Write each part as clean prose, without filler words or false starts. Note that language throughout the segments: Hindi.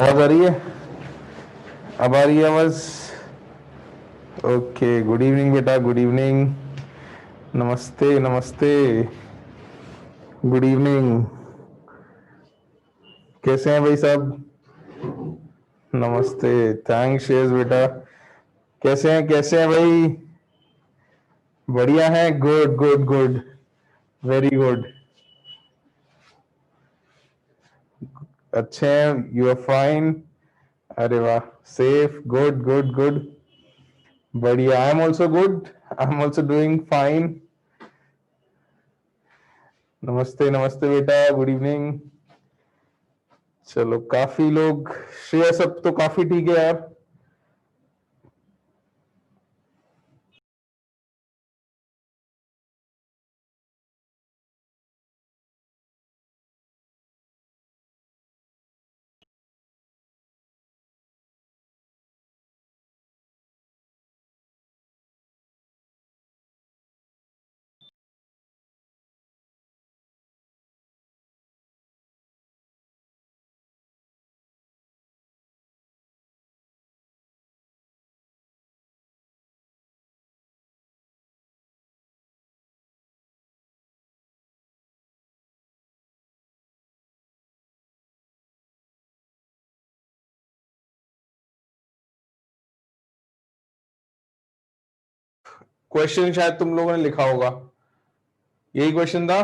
आवाज आ रही है? अब आ रही है आवाज? ओके, गुड इवनिंग बेटा, गुड इवनिंग। नमस्ते नमस्ते। Good evening. कैसे हैं भाई साहब? नमस्ते। थैंक्स शेष बेटा। कैसे हैं भाई? बढ़िया है। Good good good. Very good. अच्छे हैं? You are fine? अरे वाह। सेफ। Good good good. बढ़िया। I am also good. I am also doing fine. नमस्ते नमस्ते बेटा, गुड इवनिंग। चलो, काफी लोग। श्रेया सब तो काफी ठीक है यार। क्वेश्चन शायद तुम लोगों ने लिखा होगा। यही क्वेश्चन था।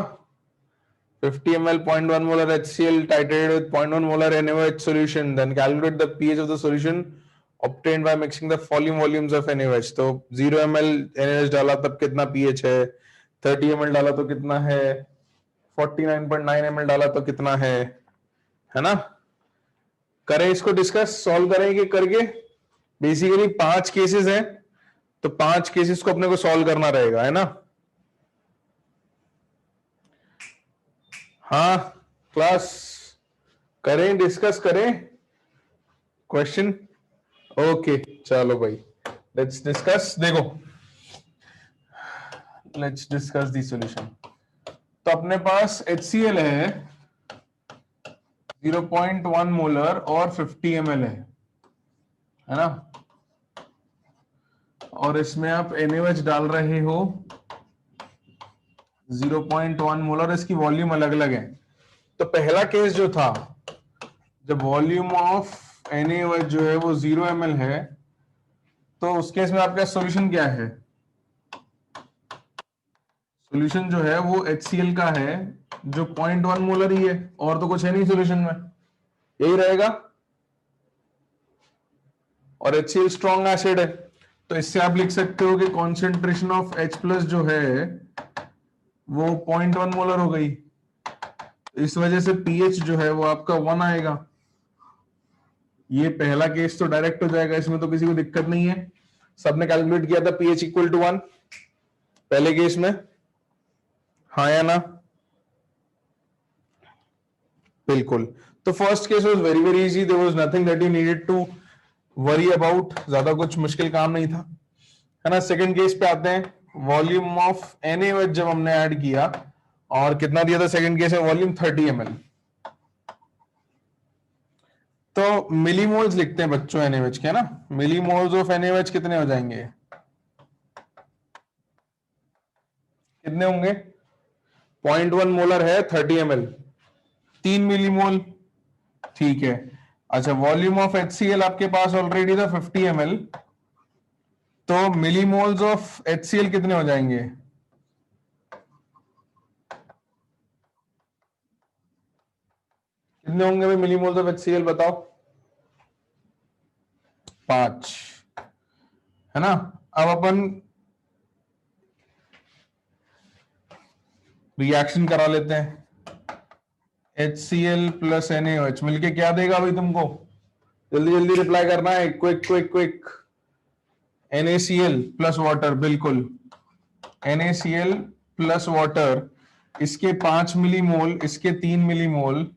50 ml 0.1 molar HCl titrated with 0.1 molar NaOH solution, then calculate the pH of the solution obtained by mixing the following volumes of NaOH। तो 0 ml NaOH डाला तब कितना pH है, 30 ml डाला तो कितना है, 49.9 ml डाला तो कितना है ना? करें इसको डिस्कस, सॉल्व करेंगे करके। बेसिकली 5 केसेस हैं, तो 5 केसेस को अपने को सॉल्व करना रहेगा, है ना? हाँ, क्लास करें, डिस्कस करें क्वेश्चन। ओके, चलो भाई, लेट्स डिस्कस। देखो, लेट्स डिस्कस दी सॉल्यूशन। तो अपने पास HCl है 0.1 मोलर और 50 ml है ना? और इसमें आप NaOH डाल रहे हो 0.1 मोलर, इसकी वॉल्यूम अलग अलग है। तो पहला केस जो था, जब वॉल्यूम ऑफ NaOH जो है वो 0 ml है, तो उस केस में आपका सॉल्यूशन क्या है? सॉल्यूशन जो है वो HCl का है जो 0.1 मोलर ही है, और तो कुछ है नहीं सॉल्यूशन में, यही रहेगा। और HCl स्ट्रॉन्ग एसिड है, तो इससे आप लिख सकते हो कि कॉन्सेंट्रेशन ऑफ H प्लस जो है वो 0.1 मोलर हो गई। इस वजह से pH जो है वो आपका 1 आएगा। ये पहला केस तो डायरेक्ट हो जाएगा, इसमें तो किसी को दिक्कत नहीं है। सबने कैलकुलेट किया था pH इक्वल टू 1 पहले केस में, हाँ या ना? बिल्कुल। तो first case was very very easy, there was nothing that you needed to worry about, ज्यादा कुछ मुश्किल काम नहीं था, है ना? सेकंड केस पे आते हैं। वॉल्यूम ऑफ NaOH जब हमने ऐड किया, और कितना दिया था सेकंड केस में? Volume 30 ml। तो मिलीमोल्स लिखते हैं बच्चों NaOH के, ना? मिलीमोल्स ऑफ NaOH कितने हो जाएंगे? कितने होंगे? 0.1 मोलर है 30 ml, 3 मिलीमोल। ठीक है। अच्छा, वॉल्यूम ऑफ HCl आपके पास ऑलरेडी था 50 ml, तो मिलीमोल्स ऑफ HCl कितने हो जाएंगे? कितने होंगे भाई मिलीमोल्स ऑफ HCl, बताओ? 5, है ना? अब अपन रिएक्शन करा लेते हैं। HCl प्लस NaOH मिलके क्या देगा भाई तुमको? जल्दी जल्दी रिप्लाई करना है, quick quick quick. NaCl plus water, बिल्कुल। NaCl प्लस वाटर, इसके 5 मिलीमोल, इसके 3 मिलीमोल,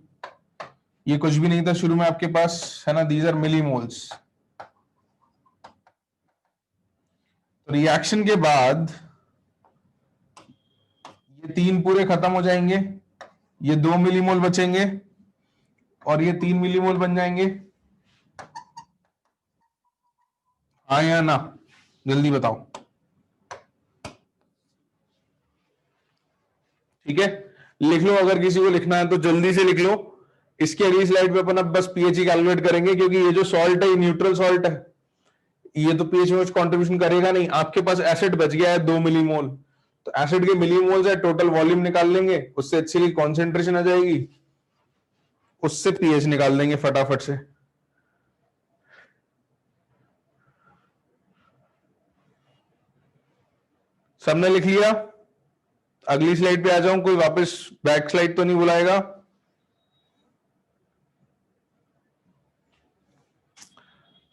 ये कुछ भी नहीं था शुरू में आपके पास, है ना? These are millimoles. रिएक्शन के बाद ये 3 पूरे खत्म हो जाएंगे, ये 2 मिलीमोल बचेंगे, और ये 3 मिलीमोल बन जाएंगे। हाँ या ना, जल्दी बताओ। ठीक है, लिख लो, अगर किसी को लिखना है तो जल्दी से लिख लो। इसके अगली स्लाइड पे अपन अब बस पीएच कैलकुलेट करेंगे, क्योंकि ये जो सॉल्ट है न्यूट्रल सॉल्ट है, ये तो पीएच में कंट्रीब्यूशन करेगा नहीं। आपके पास एसिड बच गया है 2 मिलीमोल, तो एसिड के मिलीमोल से टोटल वॉल्यूम निकाल लेंगे, उससे HCl की कॉन्सेंट्रेशन आ जाएगी, उससे पीएच निकाल देंगे फटाफट से। सबने लिख लिया? अगली स्लाइड पे आ जाऊं, कोई वापस बैक स्लाइड तो नहीं बुलाएगा?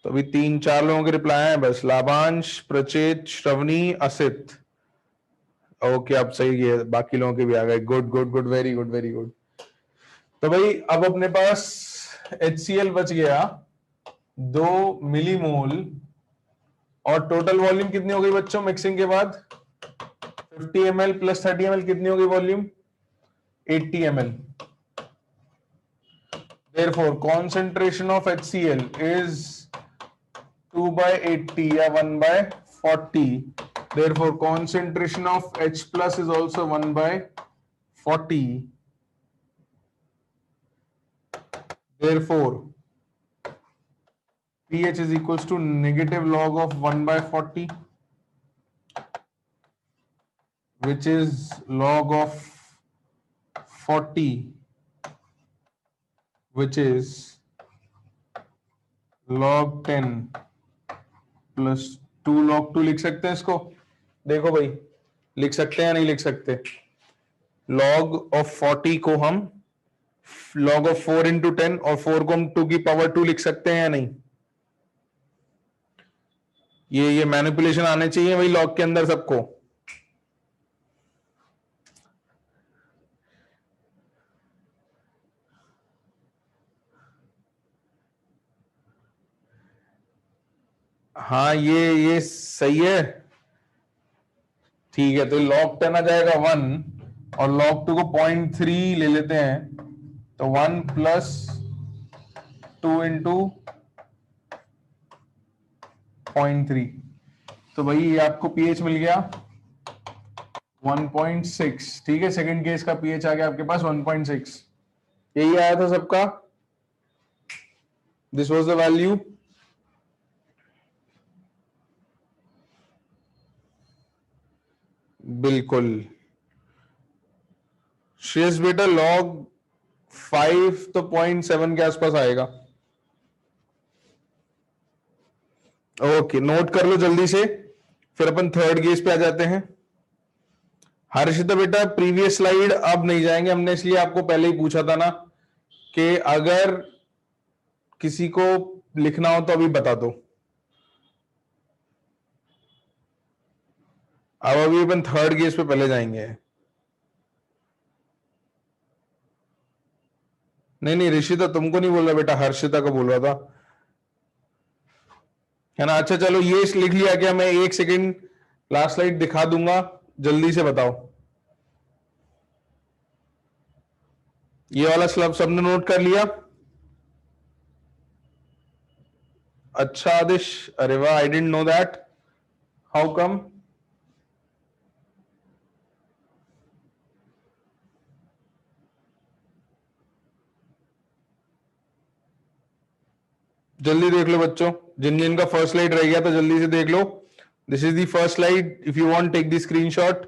तो अभी 3-4 लोगों के रिप्लाई हैं बस, लाभांश, प्रचेत, श्रवणी, असित। ओके, अब सही है, बाकी लोगों के भी आ गए। Good good good, very good very good. तो भाई अब अपने पास HCl बच गया 2 मिलीमोल, और टोटल वॉल्यूम कितनी हो गई बच्चों मिक्सिंग के बाद? 50 ml प्लस 30 ml, कितनी हो गई volume? 80 ml। Therefore, concentration of HCl is 2/80 या 1/40. Therefore, concentration of H plus is also 1/40. Therefore, pH is equals to negative log of 1/40, which is log of 40, which is log 10 plus 2 log 2। लिख सकते हैं इसको? देखो भाई, लिख सकते हैं या नहीं लिख सकते? log of 40 को हम log of 4 into 10, और 4 को हम 2 की पावर 2 लिख सकते हैं या नहीं? ये मैनिपुलेशन आने चाहिए भाई लॉग के अंदर सबको। हाँ, ये सही है। ठीक है, तो log 10 आ जाएगा 1, और log 2 को 0.3 ले लेते हैं, तो 1 प्लस 2 इंटू 0.3। तो भाई ये आपको पीएच मिल गया 1.6। ठीक है, सेकंड केस का पीएच आ गया आपके पास 1.6। यही आया था सबका? This was the value. बिल्कुल श्रेयस बेटा, log 5 तो 0.7 के आसपास आएगा। ओके, नोट कर लो जल्दी से, फिर अपन थर्ड केस पे आ जाते हैं। हर्षिता बेटा, प्रीवियस स्लाइड अब नहीं जाएंगे, हमने इसलिए आपको पहले ही पूछा था ना कि अगर किसी को लिखना हो तो अभी बता दो। अब अभी अपन थर्ड केस पे पहले जाएंगे। नहीं नहीं ऋषिता, तुमको नहीं बोल रहा बेटा, हर्षिता को बोल रहा था, है ना? अच्छा चलो, ये लिख लिया क्या? मैं 1 सेकेंड लास्ट स्लाइड दिखा दूंगा, जल्दी से बताओ। ये वाला स्लब सबने नोट कर लिया? अच्छा आदिश, अरे वाह, I didn't know that, how come? जल्दी देख लो बच्चों, जिन जिन का फर्स्ट स्लाइड रह गया तो जल्दी से देख लो। This is the first slide, if you want take the screenshot.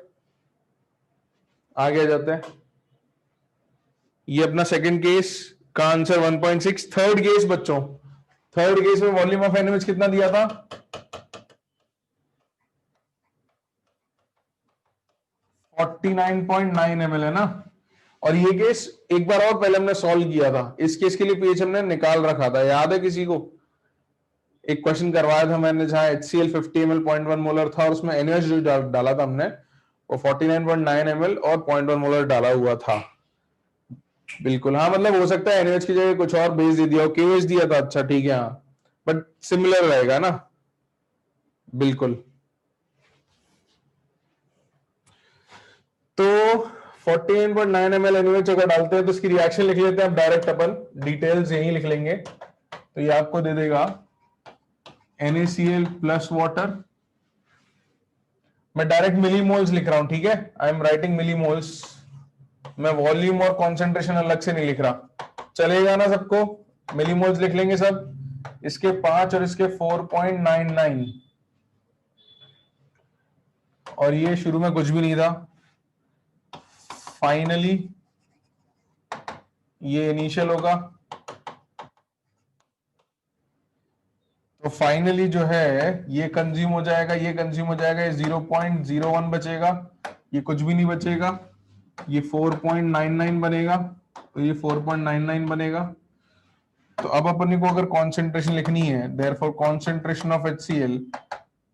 आगे आ जाते हैं। ये अपना सेकंड केस का आंसर 1.6। थर्ड केस बच्चों, थर्ड केस में वॉल्यूम ऑफ NaOH कितना दिया था? 49.9 ml है ना? और ये केस एक बार और पहले हमने सॉल्व किया था, इस केस के लिए पीएच हमने निकाल रखा था, याद है किसी को? एक क्वेश्चन करवाया था मैंने जहां HCl 50 ml 0.1 मोलर था, और उसमें NaOH जो डाला था हमने वो 49.9 ml और 0.1 मोलर डाला हुआ था। बिल्कुल, हाँ, मतलब हो सकता है NaOH की जगह कुछ और बेस दे दिया हो, KOH दिया था। अच्छा ठीक है, हाँ, बट सिमिलर रहेगा ना? बिल्कुल। तो 49.9 ml NaOH अगर डालते हैं तो इसकी रिएक्शन लिख लेते हैं अब डायरेक्ट, अपन डिटेल्स यहीं लिख लेंगे, तो ये आपको दे देगा NaCl प्लस वाटर, मैं डायरेक्ट मिलीमोल्स लिख रहा हूं, ठीक है, आई एम राइटिंग मिलीमोल्स, मैं वॉल्यूम और कॉन्सेंट्रेशन अलग से नहीं लिख रहा, चलेगा ना सबको? मिलीमोल्स लिख लेंगे सब, इसके 5 और इसके 4.99, और ये शुरू में कुछ भी नहीं था, फाइनली ये इनिशियल होगा, तो फाइनली जो है ये कंज्यूम हो जाएगा, ये कंज्यूम हो जाएगा, ये 0.01 बचेगा, ये कुछ भी नहीं बचेगा, ये 4.99 बनेगा, तो ये 4.99 बनेगा। तो अब अपने को अगर कॉन्सेंट्रेशन लिखनी है, therefore concentration of HCl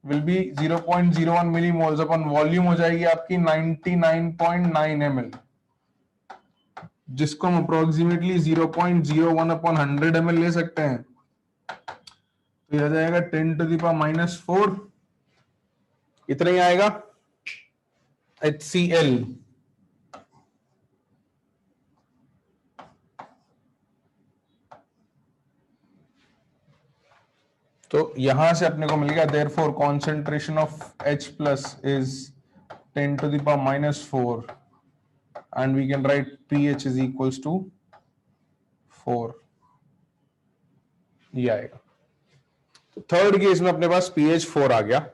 will be 0.01 millimoles upon volume हो जाएगी आपकी 99.9 ml, जिसको हम अप्रोक्सीमेटली 0.01 अपॉन 100 ml ले सकते हैं, तो यह आ जाएगा 10⁻⁻⁴, इतना ही आएगा HCl। तो यहां से अपने को मिल गया therefore concentration of H plus is 10⁻⁴, and we can write pH is equals to 4, ये आएगा। तो थर्ड केस में अपने पास pH 4 आ गया।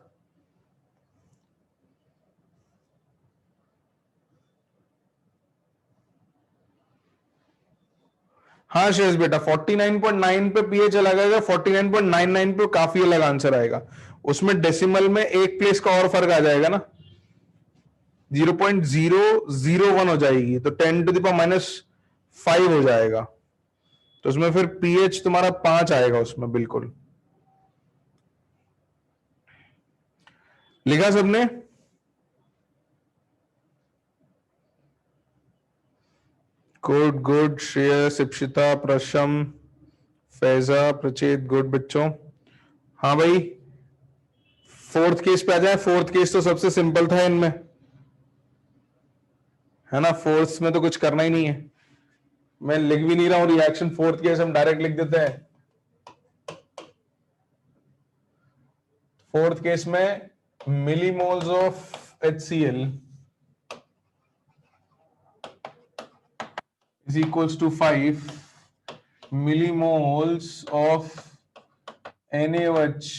हाँ शेष बेटा, 49.9 पे pH अलग आएगा, 49.99 पे काफी अलग आंसर आएगा, उसमें डेसिमल में एक प्लेस का और फर्क आ जाएगा ना, 0.001 हो जाएगी, तो 10⁻⁵ हो जाएगा, तो उसमें फिर pH तुम्हारा 5 आएगा उसमें, बिल्कुल लिखा सबने? Good good, Shreyas, Ipsita, Prasham, Faiza, Prachet, good बच्चों। हाँ भाई, फोर्थ केस पे आ जाए। फोर्थ केस तो सबसे सिंपल था इनमें, है ना, फोर्थ में तो कुछ करना ही नहीं है, मैं लिख भी नहीं रहा हूं रिएक्शन, फोर्थ केस हम डायरेक्ट लिख देते हैं। फोर्थ केस में millimoles of HCl is equals to 5 millimoles of NaOH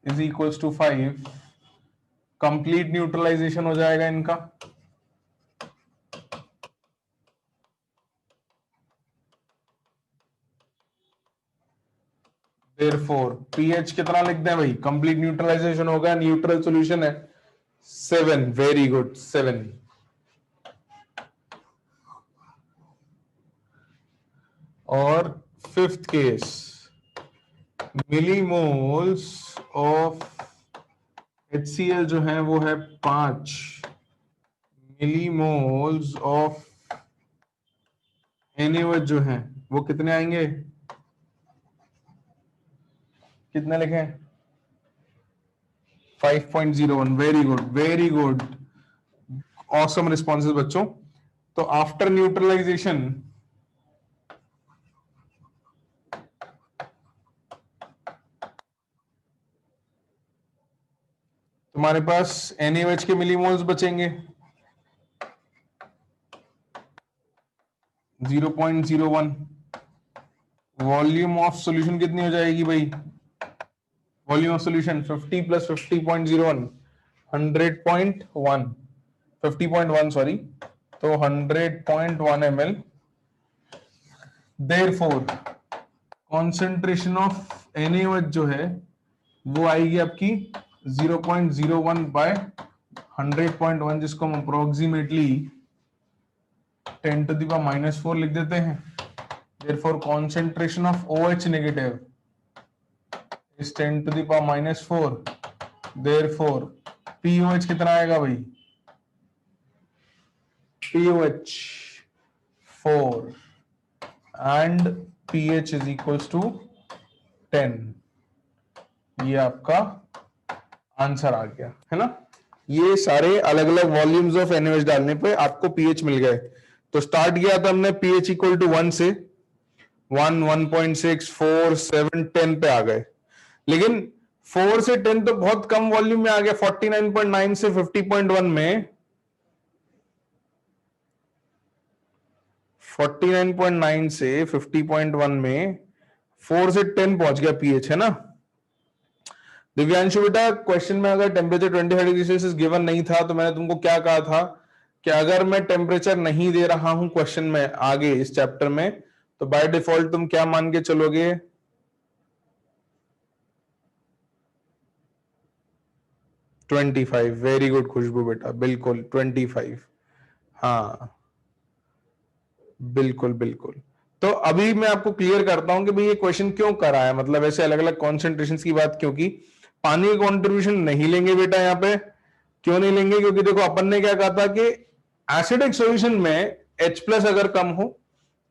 is equals to 5, complete neutralisation हो जाएगा इनका, therefore pH कितना लिखते हैं भाई, कंप्लीट न्यूट्रलाइजेशन होगा, न्यूट्रल सॉल्यूशन है 7, वेरी गुड 7। और fifth case, millimoles of HCl जो है वो है 5 मिलीमोल्स ऑफ NaOH जो है वो कितने आएंगे, कितने लिखें, 5.01, very good very good, awesome responses बच्चों। तो आफ्टर न्यूट्रलाइजेशन तुम्हारे पास NaOH के मिलीमोल्स बचेंगे 0.01, वॉल्यूम ऑफ सॉल्यूशन कितनी हो जाएगी भाई, volume of solution 50 plus 50.01, 100.1, 50.1 sorry, तो 100.1 ml, therefore concentration of NaOH जो है वो आएगी आपकी 0.01 बाय 100.1, जिसको हम अप्रोक्सीमेटली 10⁻⁴ लिख देते हैं। Therefore concentration of OH negative is 10⁻⁴, therefore POH कितना आएगा भाई, POH 4 and pH is equals to 10, ये आपका आंसर आ गया है ना। ये सारे अलग अलग वॉल्यूम्स ऑफ NaOH डालने पे आपको pH मिल गए। तो स्टार्ट किया था हमने pH इक्वल टू 1 से, 1, 1.6, 4, 7, 10 पे आ गए। लेकिन 4 से 10 तो बहुत कम वॉल्यूम में आ गया। 49.9 से 50.1 में, 49.9 से 50.1 में 4 से 10 पहुंच गया पीएच, है ना। दिव्यांशु बेटा, क्वेश्चन में अगर टेम्परेचर 25 डिग्री सेल्सियस गिवन नहीं था तो मैंने तुमको क्या कहा था कि अगर मैं टेम्परेचर नहीं दे रहा हूं क्वेश्चन में आगे इस चैप्टर में, तो बाय डिफॉल्ट तुम क्या मान के चलोगे? 25। वेरी गुड खुशबू बेटा, बिल्कुल 25। हाँ बिल्कुल बिल्कुल। तो अभी मैं आपको क्लियर करता हूं कि भाई ये क्वेश्चन क्यों करा है, मतलब ऐसे अलग अलग कॉन्सेंट्रेशन की बात क्यों की। पानी का कॉन्ट्रीब्यूशन नहीं लेंगे बेटा यहाँ पे। क्यों नहीं लेंगे? क्योंकि देखो अपन ने क्या कहा था कि एसिडिक सॉल्यूशन में H+ अगर कम हो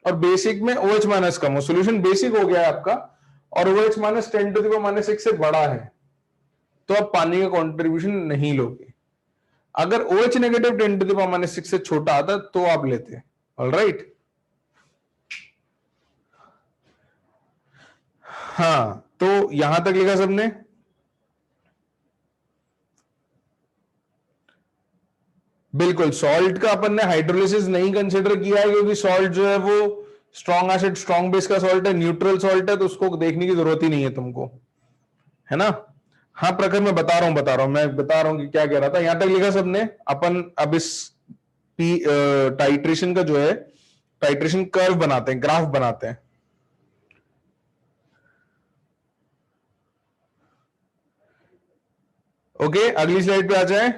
और बेसिक में OH- कम हो, सॉल्यूशन बेसिक हो गया है आपका और OH- 10⁻⁶ से बड़ा है, तो आप पानी का कॉन्ट्रीब्यूशन नहीं लोगे। अगर OH- 10⁻⁶ से छोटा आता तो आप लेते। ऑलराइट। हाँ, तो यहां तक लिखा सबने? बिल्कुल। सॉल्ट का अपन ने हाइड्रोलिसिस नहीं कंसिडर किया है क्योंकि सॉल्ट जो है वो स्ट्रॉन्ग एसिड स्ट्रॉन्ग बेस का सॉल्ट है, न्यूट्रल सॉल्ट है, तो उसको देखने की जरूरत ही नहीं है तुमको, है ना। हाँ प्रखर, मैं बता रहा हूं मैं बता रहा हूं कि क्या कह रहा था। यहां तक लिखा सबने? अपन अब इस टाइट्रेशन का जो है टाइट्रेशन कर्व बनाते हैं, ग्राफ बनाते हैं। ओके, अगली स्लाइड पे आ जाए।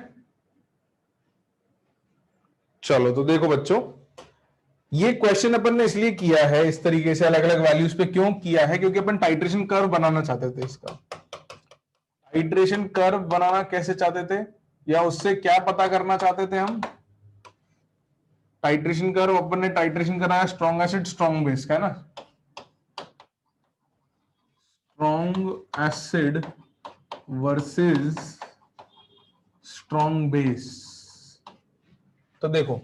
चलो तो देखो बच्चों, ये क्वेश्चन अपन ने इसलिए किया है इस तरीके से अलग अलग वैल्यूज पे, क्यों किया है? क्योंकि अपन टाइट्रेशन कर्व बनाना चाहते थे। इसका टाइट्रेशन कर्व बनाना कैसे चाहते थे, या उससे क्या पता करना चाहते थे हम? टाइट्रेशन कर्व अपन ने टाइट्रेशन कराया स्ट्रॉन्ग एसिड स्ट्रॉन्ग बेस का, है ना। Strong acid versus strong base. तो देखो,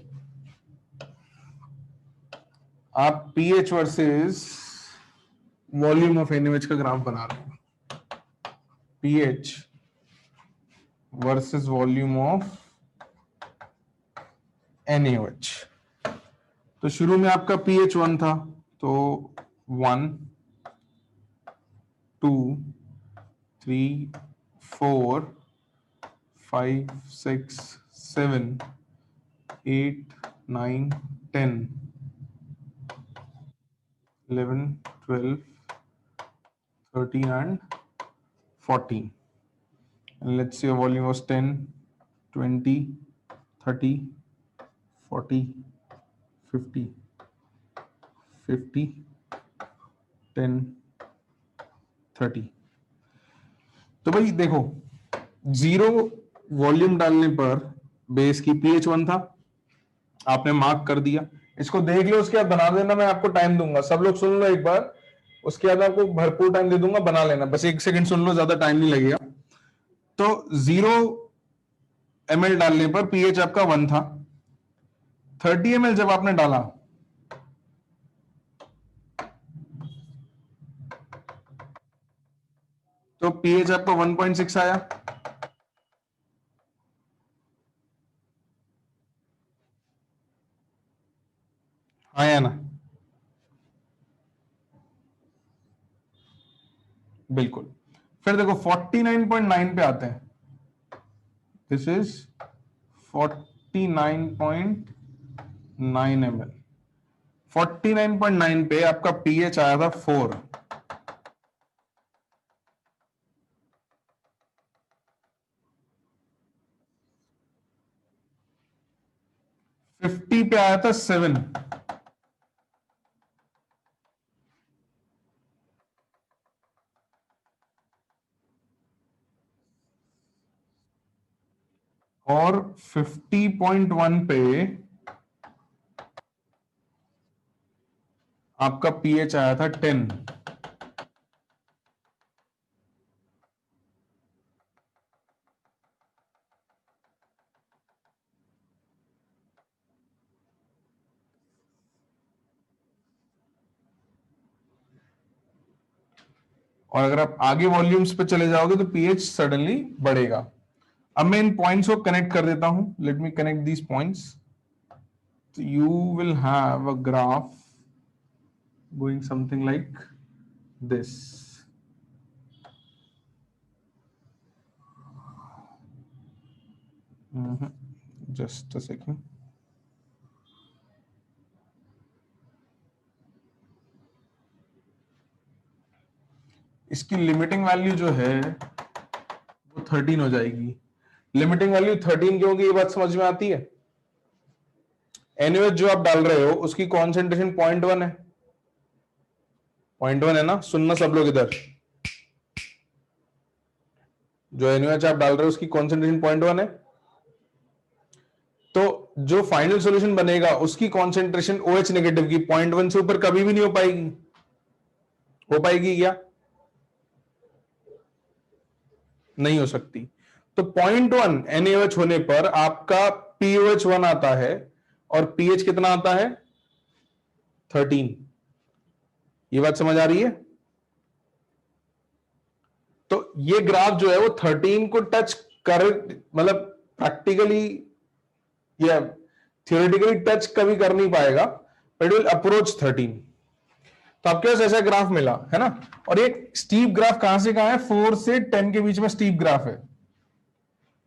आप pH versus volume of NH का ग्राफ बना रहे हो। PH versus volume of NaOH। तो शुरू में आपका pH 1 था, तो 1, 2, 3, 4, 5, 6, 7, 8, 9, 10, 11, 12, 13 and 14. And let's say a volume was 10, 20, 30, 40, 50, 50, 10, 30। तो भाई देखो, जीरो वॉल्यूम डालने पर बेस की pH 1 था, आपने मार्क कर दिया। इसको देख लो, उसके बाद बना देना। मैं आपको टाइम दूंगा, सब लोग सुन लो एक बार, उसके बाद आपको भरपूर टाइम दे दूंगा, बना लेना। बस 1 सेकंड सुन लो, ज्यादा टाइम नहीं लगेगा। तो 0 ml डालने पर pH आपका 1 था। 30 ml जब आपने डाला तो pH आपका 1.6 आया। आया ना? बिल्कुल। फिर देखो 49.9 पे आते हैं। This is 49.9 ml। 49.9 पे आपका pH आया था 4। 50 पे आया था 7। और 50.1 पे आपका pH आया था 10। और अगर आप आगे वॉल्यूम्स पे चले जाओगे तो पीएच सडनली बढ़ेगा। अब मैं इन पॉइंट्स को कनेक्ट कर देता हूं, let me connect these points. You will have a graph going something like this. Just a second. इसकी लिमिटिंग वैल्यू जो है वो 13 हो जाएगी। लिमिटिंग वैल्यू 13 क्योंकि ये बात समझ में आती है। एनएच जो आप डाल रहे हो उसकी कॉन्सेंट्रेशन 0.1 है। 0.1 है ना, सुनना सब लोग इधर। जो एनएच आप डाल रहे हो उसकी कॉन्सेंट्रेशन 0.1 है, तो जो फाइनल सॉल्यूशन बनेगा उसकी कॉन्सेंट्रेशन OH नेगेटिव की 0.1 से ऊपर कभी भी नहीं हो पाएगी। हो पाएगी क्या? नहीं हो सकती। तो 0.1 NaOH होने पर आपका POH1 आता है और pH कितना आता है? 13। ये बात समझ आ रही है? तो ये ग्राफ जो है वो 13 को टच कर, मतलब प्रैक्टिकली या थियोरेटिकली टच कभी कर नहीं पाएगा, बट विल अप्रोच 13। तो आपके पास ऐसा ग्राफ मिला है ना। और एक स्टीप ग्राफ कहां से कहां है? 4 से 10 के बीच में स्टीप ग्राफ है।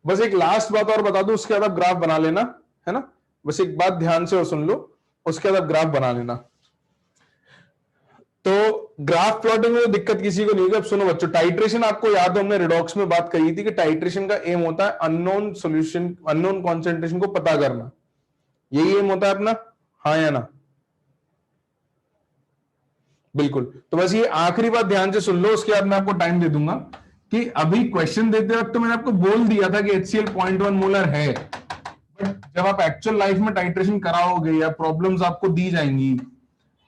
बस एक लास्ट बात और बता दूं, उसके बाद आप ग्राफ बना लेना, है ना। बस एक बात ध्यान से और सुन लो, उसके बाद आप ग्राफ बना लेना। तो ग्राफ प्लॉटिंग में तो दिक्कत किसी को नहीं होगी। अब सुनो बच्चों, टाइट्रेशन आपको याद हो, हमने रिडॉक्स में बात कही थी कि टाइट्रेशन का एम होता है अननोन सॉल्यूशन, अननोन कॉन्सेंट्रेशन को पता करना। यही एम होता है अपना, हाँ या ना? बिल्कुल। तो बस ये आखिरी बात ध्यान से सुन लो, उसके बाद मैं आपको टाइम दे दूंगा कि अभी क्वेश्चन देते वक्त तो मैंने आपको बोल दिया था कि HCl 0.1 मोलर है, बट जब आप एक्चुअल लाइफ में टाइट्रेशन कराओगे या प्रॉब्लम्स आपको दी जाएंगी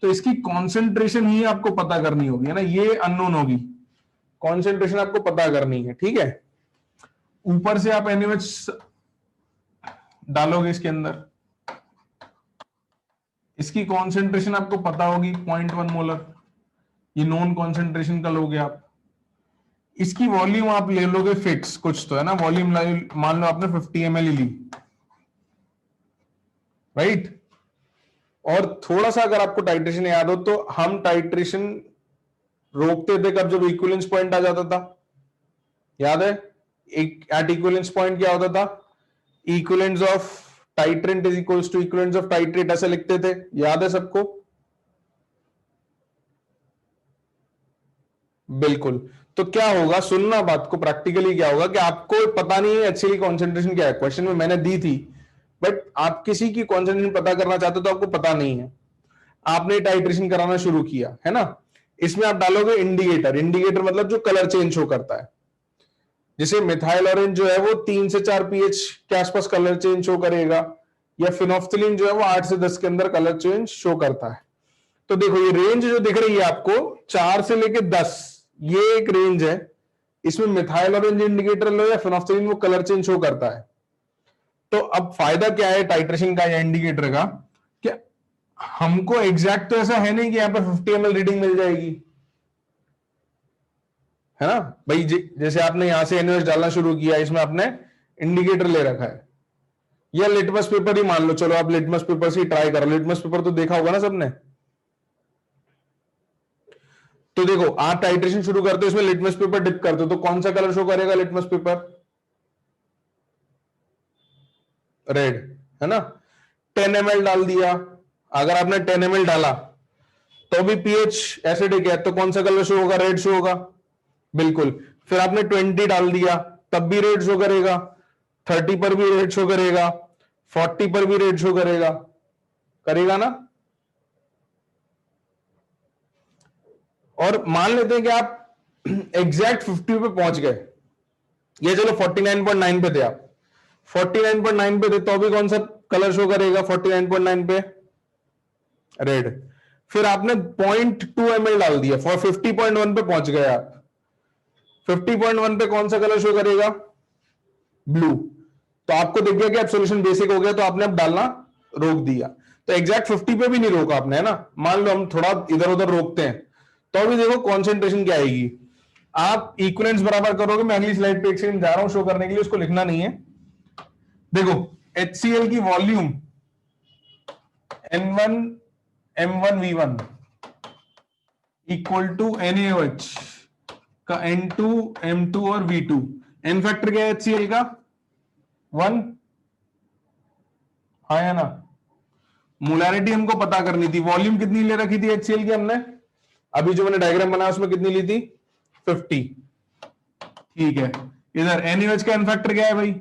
तो इसकी कॉन्सेंट्रेशन ही आपको पता करनी होगी, है ना। ये अननोन होगी, कॉन्सेंट्रेशन आपको पता करनी है, ठीक है। ऊपर से आप NaOH डालोगे इसके अंदर, इसकी कॉन्सेंट्रेशन आपको पता होगी 0.1 मोलर, ये नॉन कॉन्सेंट्रेशन का लोगे आप। इसकी वॉल्यूम आप ले लोगे फिक्स कुछ तो, है ना। वॉल्यूम मान लो आपने 50 ml ली, राइट। और थोड़ा सा अगर आपको टाइट्रेशन याद हो तो हम टाइट्रेशन रोकते थे कब? जब इक्विवेलेंस पॉइंट आ जाता था, याद है? एक एट इक्विवेलेंस पॉइंट क्या होता था? Equivalence of titrant is equals to equivalence of titrate, ऐसे लिखते थे, याद है सबको? बिल्कुल। तो क्या होगा, सुनना बात को, प्रैक्टिकली क्या होगा कि आपको पता नहीं है एक्चुअली कॉन्सेंट्रेशन क्या है। क्वेश्चन में मैंने दी थी, बट आप किसी की कॉन्सेंट्रेशन पता करना चाहते हो तो आपको पता नहीं है, आपने टाइट्रेशन कराना शुरू किया, है ना। इसमें आप डालोगे इंडिकेटर। इंडिकेटर मतलब जो कलर चेंज शो करता है। जैसे मिथाइल ऑरेंज जो है वो 3 से 4 pH के आसपास कलर चेंज शो करेगा, या फिनोफ्थलीन जो है वो 8 से 10 के अंदर कलर चेंज शो करता है। तो देखो ये रेंज जो दिख रही है आपको 4 से लेके 10, ये एक रेंज है। इसमें मिथाइल ऑरेंज इंडिकेटर लो या फिनोफ्थलीन, वो कलर चेंज शो करता है। तो अब फायदा क्या है टाइट्रेशन का या इंडिकेटर का, कि हमको एग्जैक्ट तो ऐसा है नहीं कि यहां पर 50 ml रीडिंग मिल जाएगी, है ना भाई। जैसे आपने यहां से NaOH डालना शुरू किया, इसमें आपने इंडिकेटर ले रखा है, या लिटमस पेपर ही मान लो, चलो आप लिटमस पेपर से ही ट्राई करो। लिटमस पेपर तो देखा होगा ना सबने। तो देखो आप टाइट्रेशन शुरू करते हो, इसमें लिटमस पेपर डिप करते हो, तो कौन सा कलर शो करेगा लिटमस पेपर? रेड, है ना। 10 ml डाल दिया, अगर आपने 10 ml डाला तो भी pH एसिडिक है, तो कौन सा कलर शो होगा? रेड शो होगा, बिल्कुल। फिर आपने 20 डाल दिया, तब भी रेड शो करेगा, 30 पर भी रेड शो करेगा, 40 पर भी रेड शो करेगा, करेगा ना। और मान लेते हैं कि आप एग्जैक्ट 50 पे पहुंच गए, ये चलो 49.9 पे थे आप, 49.9 पे थे, तो भी कौन सा कलर शो करेगा 49.9 पे? रेड। फिर आपने 0.2 ml डाल दिया, फॉर 50.1 पे पहुंच गए आप, 50.1 पे कौन सा कलर शो करेगा? ब्लू। तो आपको दिख गया कि अब सॉल्यूशन बेसिक हो गया, तो आपने अब डालना रोक दिया। तो एग्जैक्ट 50 पे भी नहीं रोका आपने, है ना। मान लो हम थोड़ा इधर उधर रोकते हैं, तो अभी देखो कॉन्सेंट्रेशन क्या आएगी। आप इक्विवेलेंस बराबर करोगे, मैं अगली स्लाइड पे एक सेकंड जा रहा हूं शो करने के लिए, उसको लिखना नहीं है। देखो HCl की volume N1 M1 V1 equal to NaOH का N2 M2 और V2। एन फैक्टर क्या है HCl का? 1। हाँ या ना? मोलैरिटी हमको पता करनी थी, वॉल्यूम कितनी ले रखी थी HCl की हमने, अभी जो मैंने डायग्राम बनाया उसमें कितनी ली थी? 50। ठीक है, इधर NaOH का एन फैक्टर क्या है भाई?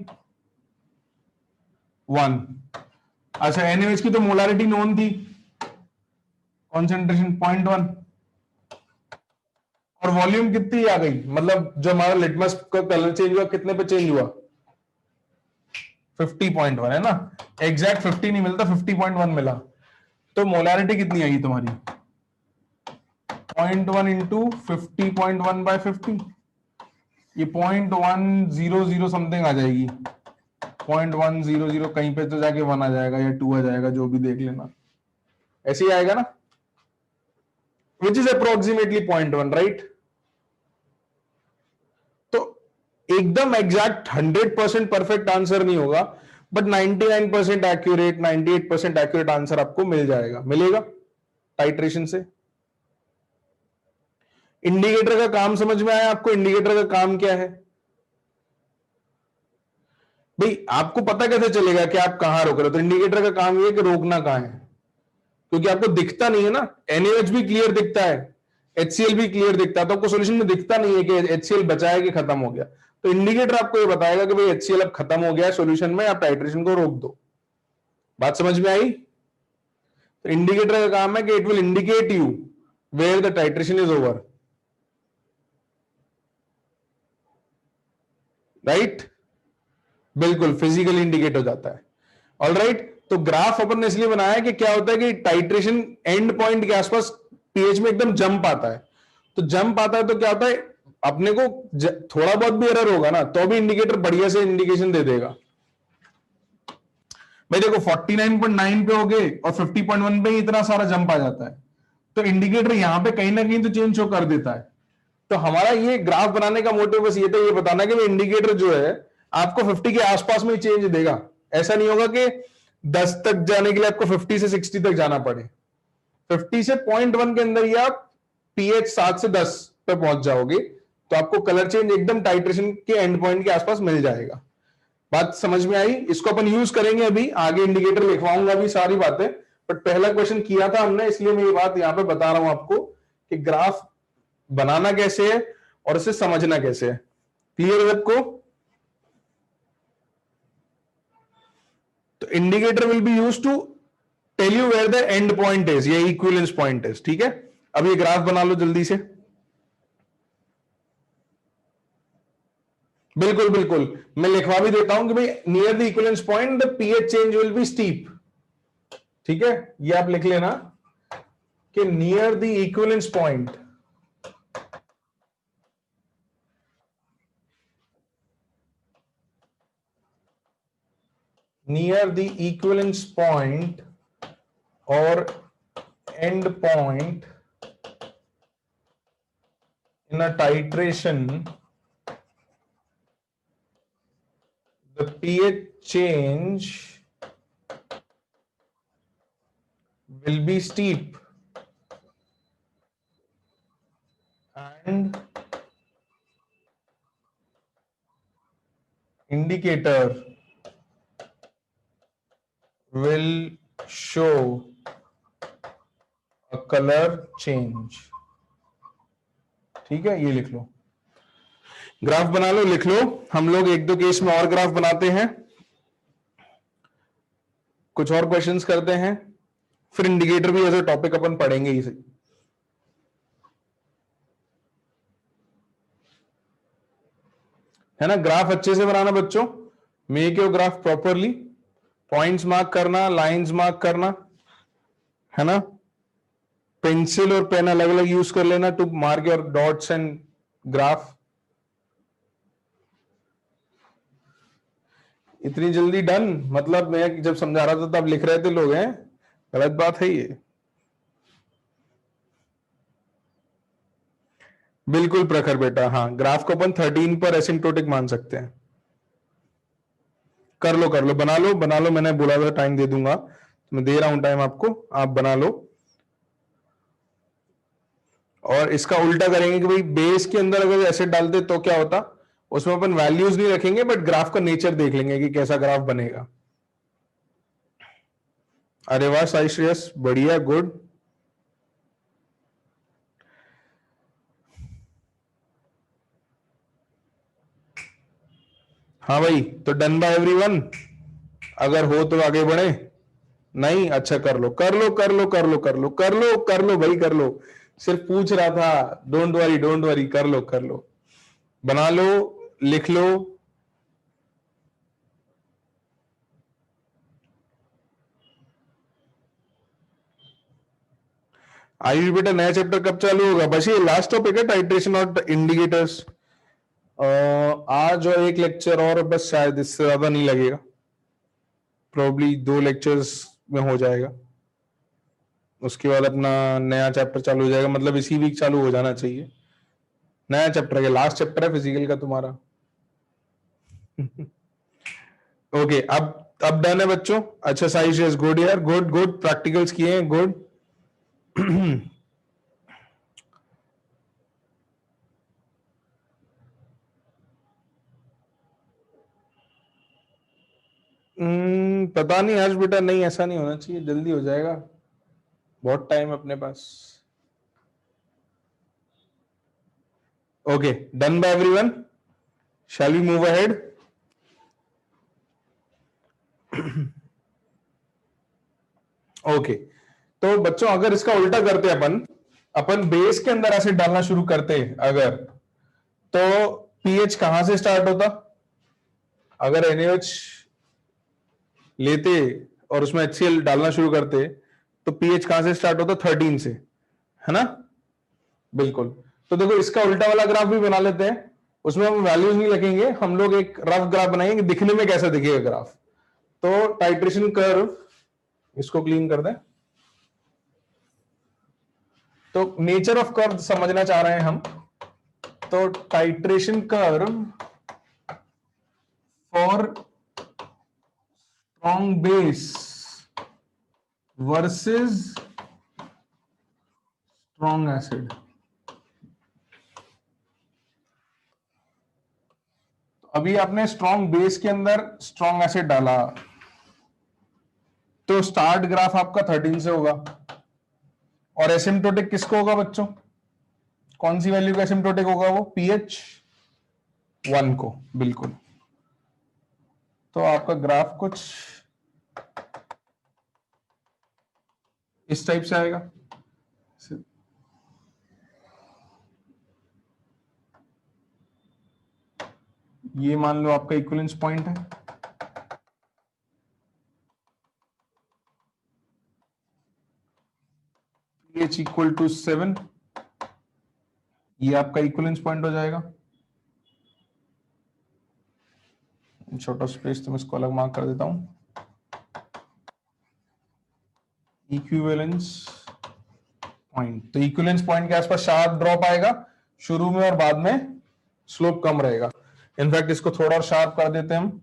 1। अच्छा, NaOH की तो मोलैरिटी नोन थी, कॉन्सेंट्रेशन 0.1, और वॉल्यूम कितनी आ गई, मतलब जो हमारा लिटमस का कलर चेंज हुआ कितने पे चेंज हुआ? 50.1 है ना, एग्जैक्ट 50 नहीं मिलता, 50.1 मिला। तो मोलैरिटी कितनी आई तुम्हारी? 0.1 इंटू 50.1 बाय 50, ये 0.100 समथिंग आ जाएगी, 0.100, कहीं पे तो जाके 1 आ जाएगा या 2 आ जाएगा, जो भी देख लेना, ऐसे ही आएगा ना, विच इज अप्रोक्सीमेटली 0.1, राइट? तो एकदम एग्जैक्ट 100% परफेक्ट आंसर नहीं होगा, बट 99% एक्यूरेट, 98% एक्यूरेट आंसर आपको मिल जाएगा, मिलेगा टाइट्रेशन से। इंडिकेटर का काम समझ में आया आपको? इंडिकेटर का काम क्या है भाई? आपको पता कैसे चलेगा कि आप कहां रोक रहे हो? तो इंडिकेटर का काम ये है कि रोकना कहां है, क्योंकि आपको दिखता नहीं है ना। NaOH भी क्लियर दिखता है, HCl भी क्लियर दिखता है, तो आपको सॉल्यूशन में दिखता नहीं है कि HCl बचा है कि खत्म हो गया। तो इंडिकेटर आपको ये बताएगा कि भाई HCl अब खत्म हो गया है सॉल्यूशन में, आप टाइट्रेशन को रोक दो। बात समझ में आई? तो इंडिकेटर का काम है कि it will indicate you where the titration is over, right? बिल्कुल फिजिकली इंडिकेट हो जाता है। ऑल राइट, तो ग्राफ अपन ने इसलिए बनाया कि क्या होता है कि टाइट्रेशन एंड पॉइंट के आसपास पीएच में एकदम जंप आता है, तो जंप आता है तो क्या होता है, अपने को थोड़ा बहुत भी एरर होगा ना तो भी इंडिकेटर बढ़िया से इंडिकेशन दे देगा। भाई देखो 49.9 पे हो गए और 50.1 पे इतना सारा जंप आ जाता है, तो इंडिकेटर यहां पे कहीं ना कहीं तो चेंज शो कर देता है। तो हमारा ये ग्राफ बनाने का मोटिव बस ये था, ये बताना कि इंडिकेटर जो है आपको 50 के आसपास में ही चेंज देगा। ऐसा नहीं होगा कि 10 तक जाने के लिए आपको 50 से 60 तक जाना पड़े। 50 से 0.1 के अंदर ही आप पीएच 7 से 10 पे पहुंच जाओगे, तो आपको कलर चेंज एकदम टाइट्रेशन के एंड पॉइंट के आसपास मिल जाएगा। बात समझ में आई? इसको अपन यूज करेंगे, अभी आगे इंडिकेटर लिखवाऊंगा अभी सारी बातें, बट पहला क्वेश्चन किया था हमने, इसलिए मैं ये बात यहां पे बता रहा हूं आपको कि ग्राफ बनाना कैसे है और इसे समझना कैसे है। क्लियर है सबको? तो indicator will be use to tell you where the end point is, ये इक्विवेलेंस पॉइंट इज। ठीक है, अब ये ग्राफ बना लो जल्दी से। बिल्कुल बिल्कुल, मैं लिखवा भी देता हूं कि भाई near the equivalence point the pH change will be steep. ठीक है, ये आप लिख लेना कि near the equivalence point near the equivalence point or end point in a titration, the pH change will be steep and indicator will show a color change। ठीक है, ये लिख लो, ग्राफ बना लो, लिख लो। हम लोग एक दो केस में और ग्राफ बनाते हैं, कुछ और क्वेश्चंस करते हैं, फिर इंडिकेटर भी एज ए टॉपिक अपन पढ़ेंगे ही। है ना, ग्राफ अच्छे से बनाना बच्चों, make your graph properly, points mark करना, लाइंस मार्क करना, है ना, पेंसिल और पेन अलग अलग यूज कर लेना to mark your dots and graph. इतनी जल्दी डन? मतलब मैं जब समझा रहा था तब लिख रहे थे लोग, हैं, गलत बात है ये। बिल्कुल प्रखर बेटा, हाँ ग्राफ को अपन 13 पर एसिम्प्टोटिक मान सकते हैं। कर लो कर लो, बना लो, मैंने बोला था टाइम दे दूंगा, तो मैं दे रहा हूं टाइम आपको, आप बना लो। और इसका उल्टा करेंगे कि भाई बेस के अंदर अगर एसिड डालते तो क्या होता, उसमें अपन वैल्यूज नहीं रखेंगे बट ग्राफ का नेचर देख लेंगे कि कैसा ग्राफ बनेगा। अरे वाह साई श्रेयस, बढ़िया, गुड। हाँ भाई, तो डन बाय एवरीवन, अगर हो तो आगे बढ़े, नहीं अच्छा कर लो कर लो कर लो कर लो कर लो कर लो कर लो भाई कर लो, सिर्फ पूछ रहा था, डोंट वरी, कर लो कर लो, बना लो, लिख लो। आयुष बेटा नया चैप्टर कब चालू होगा? बस ये लास्ट टॉपिक है, टाइट्रेशन और इंडिकेटर्स। आज और एक लेक्चर और बस, शायद इससे ज्यादा नहीं लगेगा, प्रोबेबली 2 लेक्चर्स में हो जाएगा, उसके बाद अपना नया चैप्टर चालू हो जाएगा, मतलब इसी वीक चालू हो जाना चाहिए। नया चैप्टर है, लास्ट चैप्टर है फिजिकल का तुम्हारा। ओके, अब डन है बच्चों। अच्छा साइश इज गुड यार, गुड गुड, प्रैक्टिकल्स किए हैं, गुड। पता नहीं आज बेटा, नहीं ऐसा नहीं होना चाहिए, जल्दी हो जाएगा, बहुत टाइम अपने पास। Okay, done bye everyone, shall we move ahead? Okay, तो बच्चों अगर इसका उल्टा करते अपन अपन बेस के अंदर एसिड डालना शुरू करते अगर, तो पीएच कहां से स्टार्ट होता? अगर NaOH लेते और उसमें HCl डालना शुरू करते तो पीएच कहां से स्टार्ट होता? 13 से, है ना? बिल्कुल। तो देखो इसका उल्टा वाला ग्राफ भी बना लेते हैं, उसमें हम वैल्यूज नहीं लिखेंगे, हम लोग एक रफ ग्राफ बनाएंगे, दिखने में कैसा दिखेगा ग्राफ। तो टाइट्रेशन कर्व, इसको क्लीन कर दें। तो नेचर ऑफ कर्व समझना चाह रहे हैं हम, तो titration curve for strong base versus strong acid. अभी आपने स्ट्रॉन्ग बेस के अंदर स्ट्रॉन्ग एसिड डाला, तो स्टार्ट ग्राफ आपका 13 से होगा, और एसिम्प्टोटिक किसको होगा बच्चों? कौन सी वैल्यू का एसिम्प्टोटिक होगा? वो pH 1 को, बिल्कुल। तो आपका ग्राफ कुछ इस टाइप से आएगा। ये मान लो आपका इक्विवेलेंस पॉइंट है, pH इक्वल टू 7, ये आपका इक्विवेलेंस पॉइंट हो जाएगा। छोटा स्पेस तो मैं इसको अलग मार्क कर देता हूं, इक्विवेलेंस पॉइंट। तो इक्विवेलेंस पॉइंट के आसपास शार्प ड्रॉप आएगा शुरू में और बाद में स्लोप कम रहेगा। इनफैक्ट इसको थोड़ा और शार्प कर देते हैं हम,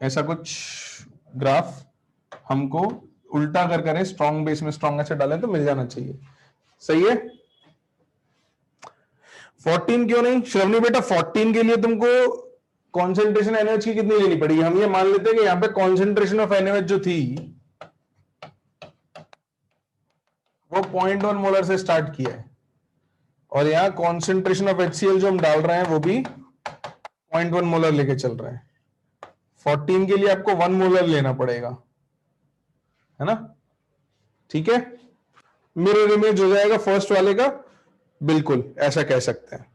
ऐसा कुछ ग्राफ हमको उल्टा कर करें, स्ट्रॉन्ग बेस में स्ट्रॉन्ग एसिड डालें तो मिल जाना चाहिए। सही है? 14 क्यों नहीं श्रवणी बेटा? 14 के लिए तुमको कॉन्सेंट्रेशन NaOH की कितनी लेनी पड़ेगी? हम ये मान लेते हैं कि यहां पे कॉन्सेंट्रेशन ऑफ NaOH जो थी वो 0.1 मोलर से स्टार्ट किया है, और यहां कॉन्सेंट्रेशन ऑफ HCl जो हम डाल रहे हैं वो भी 0.1 मोलर लेके चल रहे हैं। 14 के लिए आपको 1 मोलर लेना पड़ेगा, है ना? ठीक है, मिरर इमेज हो जाएगा फर्स्ट वाले का, बिल्कुल ऐसा कह सकते हैं।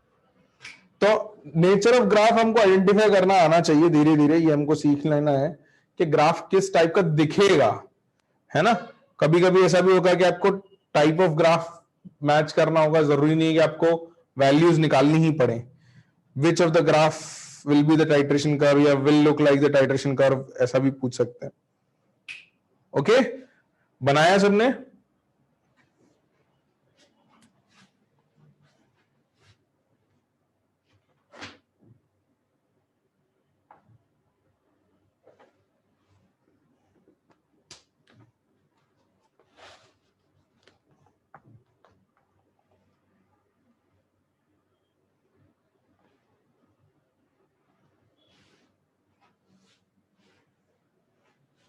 तो नेचर ऑफ ग्राफ हमको आइडेंटिफाई करना आना चाहिए धीरे धीरे, ये हमको सीख लेना है कि ग्राफ किस टाइप का दिखेगा, है ना? कभी कभी ऐसा भी होगा कि आपको टाइप ऑफ ग्राफ मैच करना होगा, जरूरी नहीं है कि आपको वैल्यूज निकालनी ही पड़े। Which of the graph will be the titration curve या will look like the titration curve, ऐसा भी पूछ सकते हैं. ओके, बनाया सबने?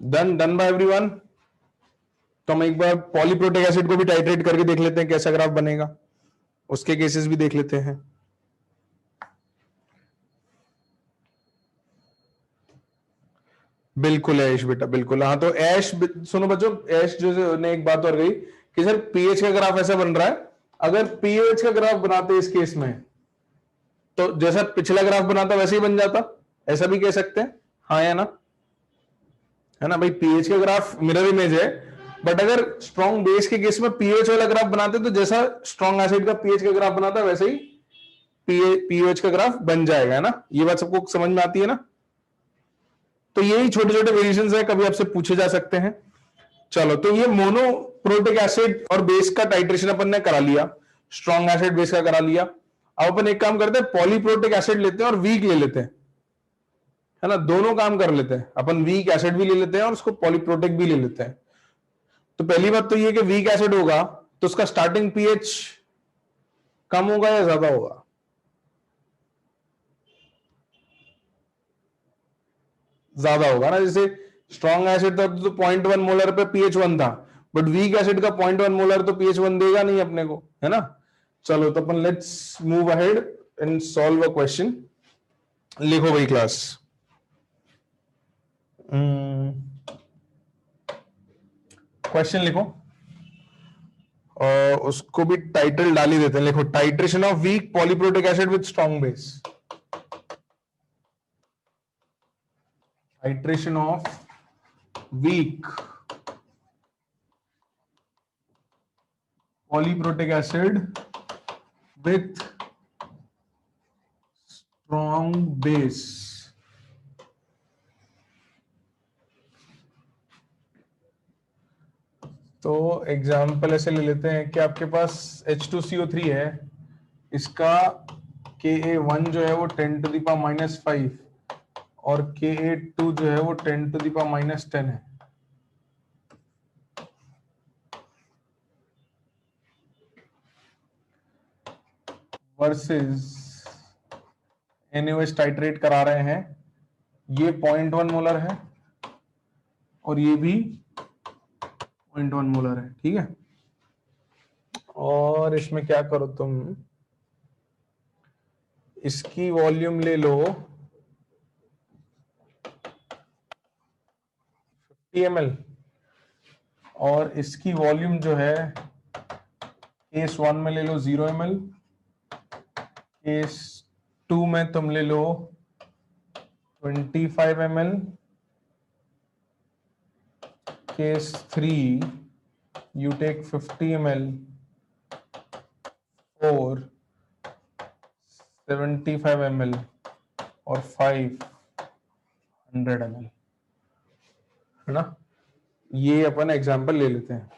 Done bye everyone. तो हम एक बार पॉलीप्रोटिक एसिड को भी टाइट्रेट करके देख लेते हैं कैसा ग्राफ बनेगा, उसके केसेस भी देख लेते हैं. बिल्कुल ऐश बेटा, बिल्कुल. हाँ, तो ऐश सुनो बच्चों, ऐश जो ने एक बात और कही कि सर पीएच का ग्राफ ऐसा बन रहा है, अगर पीएच का ग्राफ बनाते इस केस में तो जैसा पिछला ग्राफ बनाता वैसे ही बन जाता, ऐसा भी कह सकते हैं. हाँ या ना? है ना भाई, पीएच का ग्राफ मिरर इमेज है, बट अगर स्ट्रॉन्ग बेस के केस में पीएच वाला ग्राफ बनाते तो जैसा स्ट्रॉन्ग एसिड का पीएच का ग्राफ बनाता वैसे ही पीएच का ग्राफ बन जाएगा. है ना? ये बात सबको समझ में आती है ना? तो यही छोटे छोटे वेरिएशंस है, कभी आपसे पूछे जा सकते हैं. चलो, तो ये मोनोप्रोटिक एसिड और बेस का टाइट्रेशन अपन ने करा लिया, स्ट्रॉन्ग एसिड बेस का करा लिया. अब अपन एक काम करते हैं, पॉलीप्रोटिक एसिड लेते हैं और वीक ले लेते हैं. है ना? दोनों काम कर लेते हैं अपन, वीक एसिड भी ले लेते हैं और उसको पॉलीप्रोटिक भी ले लेते हैं. तो पहली बात तो ये कि वीक एसिड होगा तो उसका स्टार्टिंग पीएच कम होगा या ज्यादा होगा? ज्यादा होगा ना. जैसे स्ट्रॉन्ग एसिड था तो 0.1 मोलर पे पीएच 1 था, बट वीक एसिड का 0.1 मोलर तो पीएच 1 देगा नहीं अपने को. है ना? चलो, तो अपन let's move ahead and solve a question. लिखो भाई क्लास. क्वेश्चन लिखो और उसको भी टाइटल डाल ही देते हैं. लिखो, titration of weak polyprotic acid with strong base. Titration of weak polyprotic acid with strong base. तो एग्जाम्पल ऐसे ले लेते हैं कि आपके पास H2CO3 है, इसका Ka1 जो है वो 10 to the power -5 और Ka2 जो है वो 10 to the power -10 है. वर्सेस NaOH टाइट्रेट करा रहे हैं, ये 0.1 मोलर है और ये भी 0.1 मोलर है. ठीक है, और इसमें क्या करो तुम, इसकी वॉल्यूम ले लो 50 ml और इसकी वॉल्यूम जो है केस 1 में ले लो 0 ml, केस 2 में तुम ले लो 25 ml, case 3 you take 50 ml, 4 75 ml और 5 100 ml. है ना? ये अपन एग्जांपल ले लेते हैं.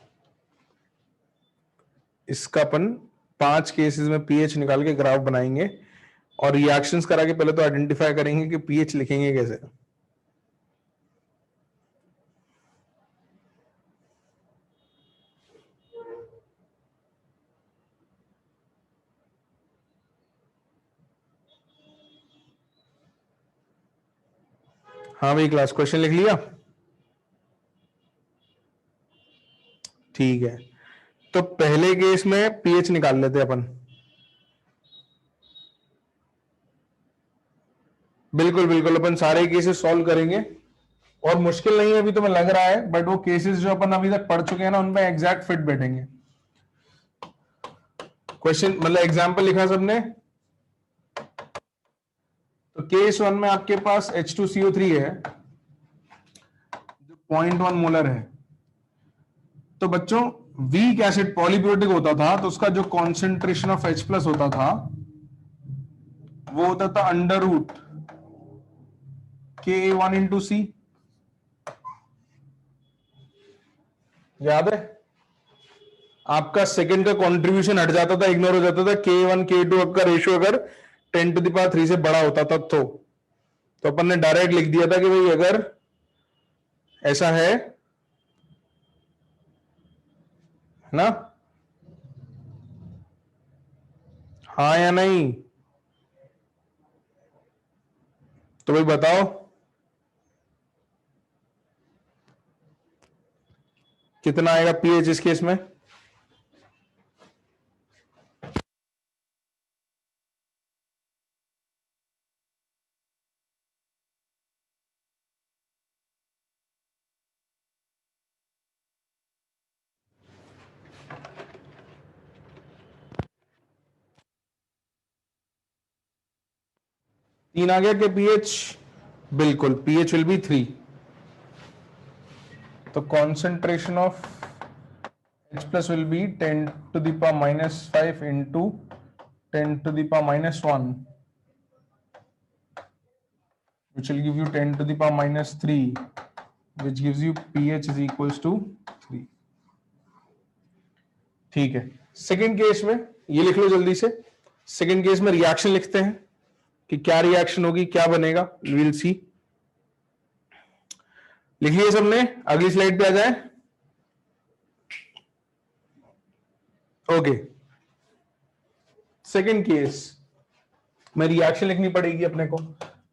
इसका अपन 5 केसेस में पीएच निकाल के ग्राफ बनाएंगे और रिएक्शंस करा के पहले तो आइडेंटिफाई करेंगे कि पीएच लिखेंगे कैसे. हाँ भाई क्लास, क्वेश्चन लिख लिया? ठीक है, तो पहले केस में पीएच निकाल लेते हैं अपन. बिल्कुल बिल्कुल, अपन सारे केसेस सॉल्व करेंगे और मुश्किल नहीं है अभी तो मैं लग रहा है, बट वो केसेस जो अपन अभी तक पढ़ चुके हैं ना उनमें एग्जैक्ट फिट बैठेंगे. क्वेश्चन मतलब एग्जांपल लिखा सबने? तो केस 1 में आपके पास H2CO3 है जो 0.1 मोलर है. तो बच्चों वीक एसिड पॉलीप्रोटिक होता था तो उसका जो कॉन्सेंट्रेशन ऑफ H+ होता था वो होता था अंडर रूट Ka1 इंटू सी, याद है आपका सेकंड का कंट्रीब्यूशन हट जाता था, इग्नोर हो जाता था, K1 K2 का रेशियो अगर 10⁻³ से बड़ा होता था तो अपन ने डायरेक्ट लिख दिया था कि भाई अगर ऐसा है ना, हाँ या नहीं, तो भाई बताओ कितना आएगा पीएच इस केस में। तीन आ गया कि पीएच, बिल्कुल पीएच विल बी 3। तो concentration of H plus will be 10⁻⁻5 into 10⁻⁻1, which will give you 10⁻⁻3, which gives you pH is equals to 3। ठीक है, सेकेंड केस में ये लिख लो जल्दी से। सेकेंड केस में रिएक्शन लिखते हैं कि क्या रिएक्शन होगी, क्या बनेगा, विल सी। लिख लिया सबने, अगली स्लाइड पे आ जाए। ओके, सेकेंड केस में रिएक्शन लिखनी पड़ेगी अपने को।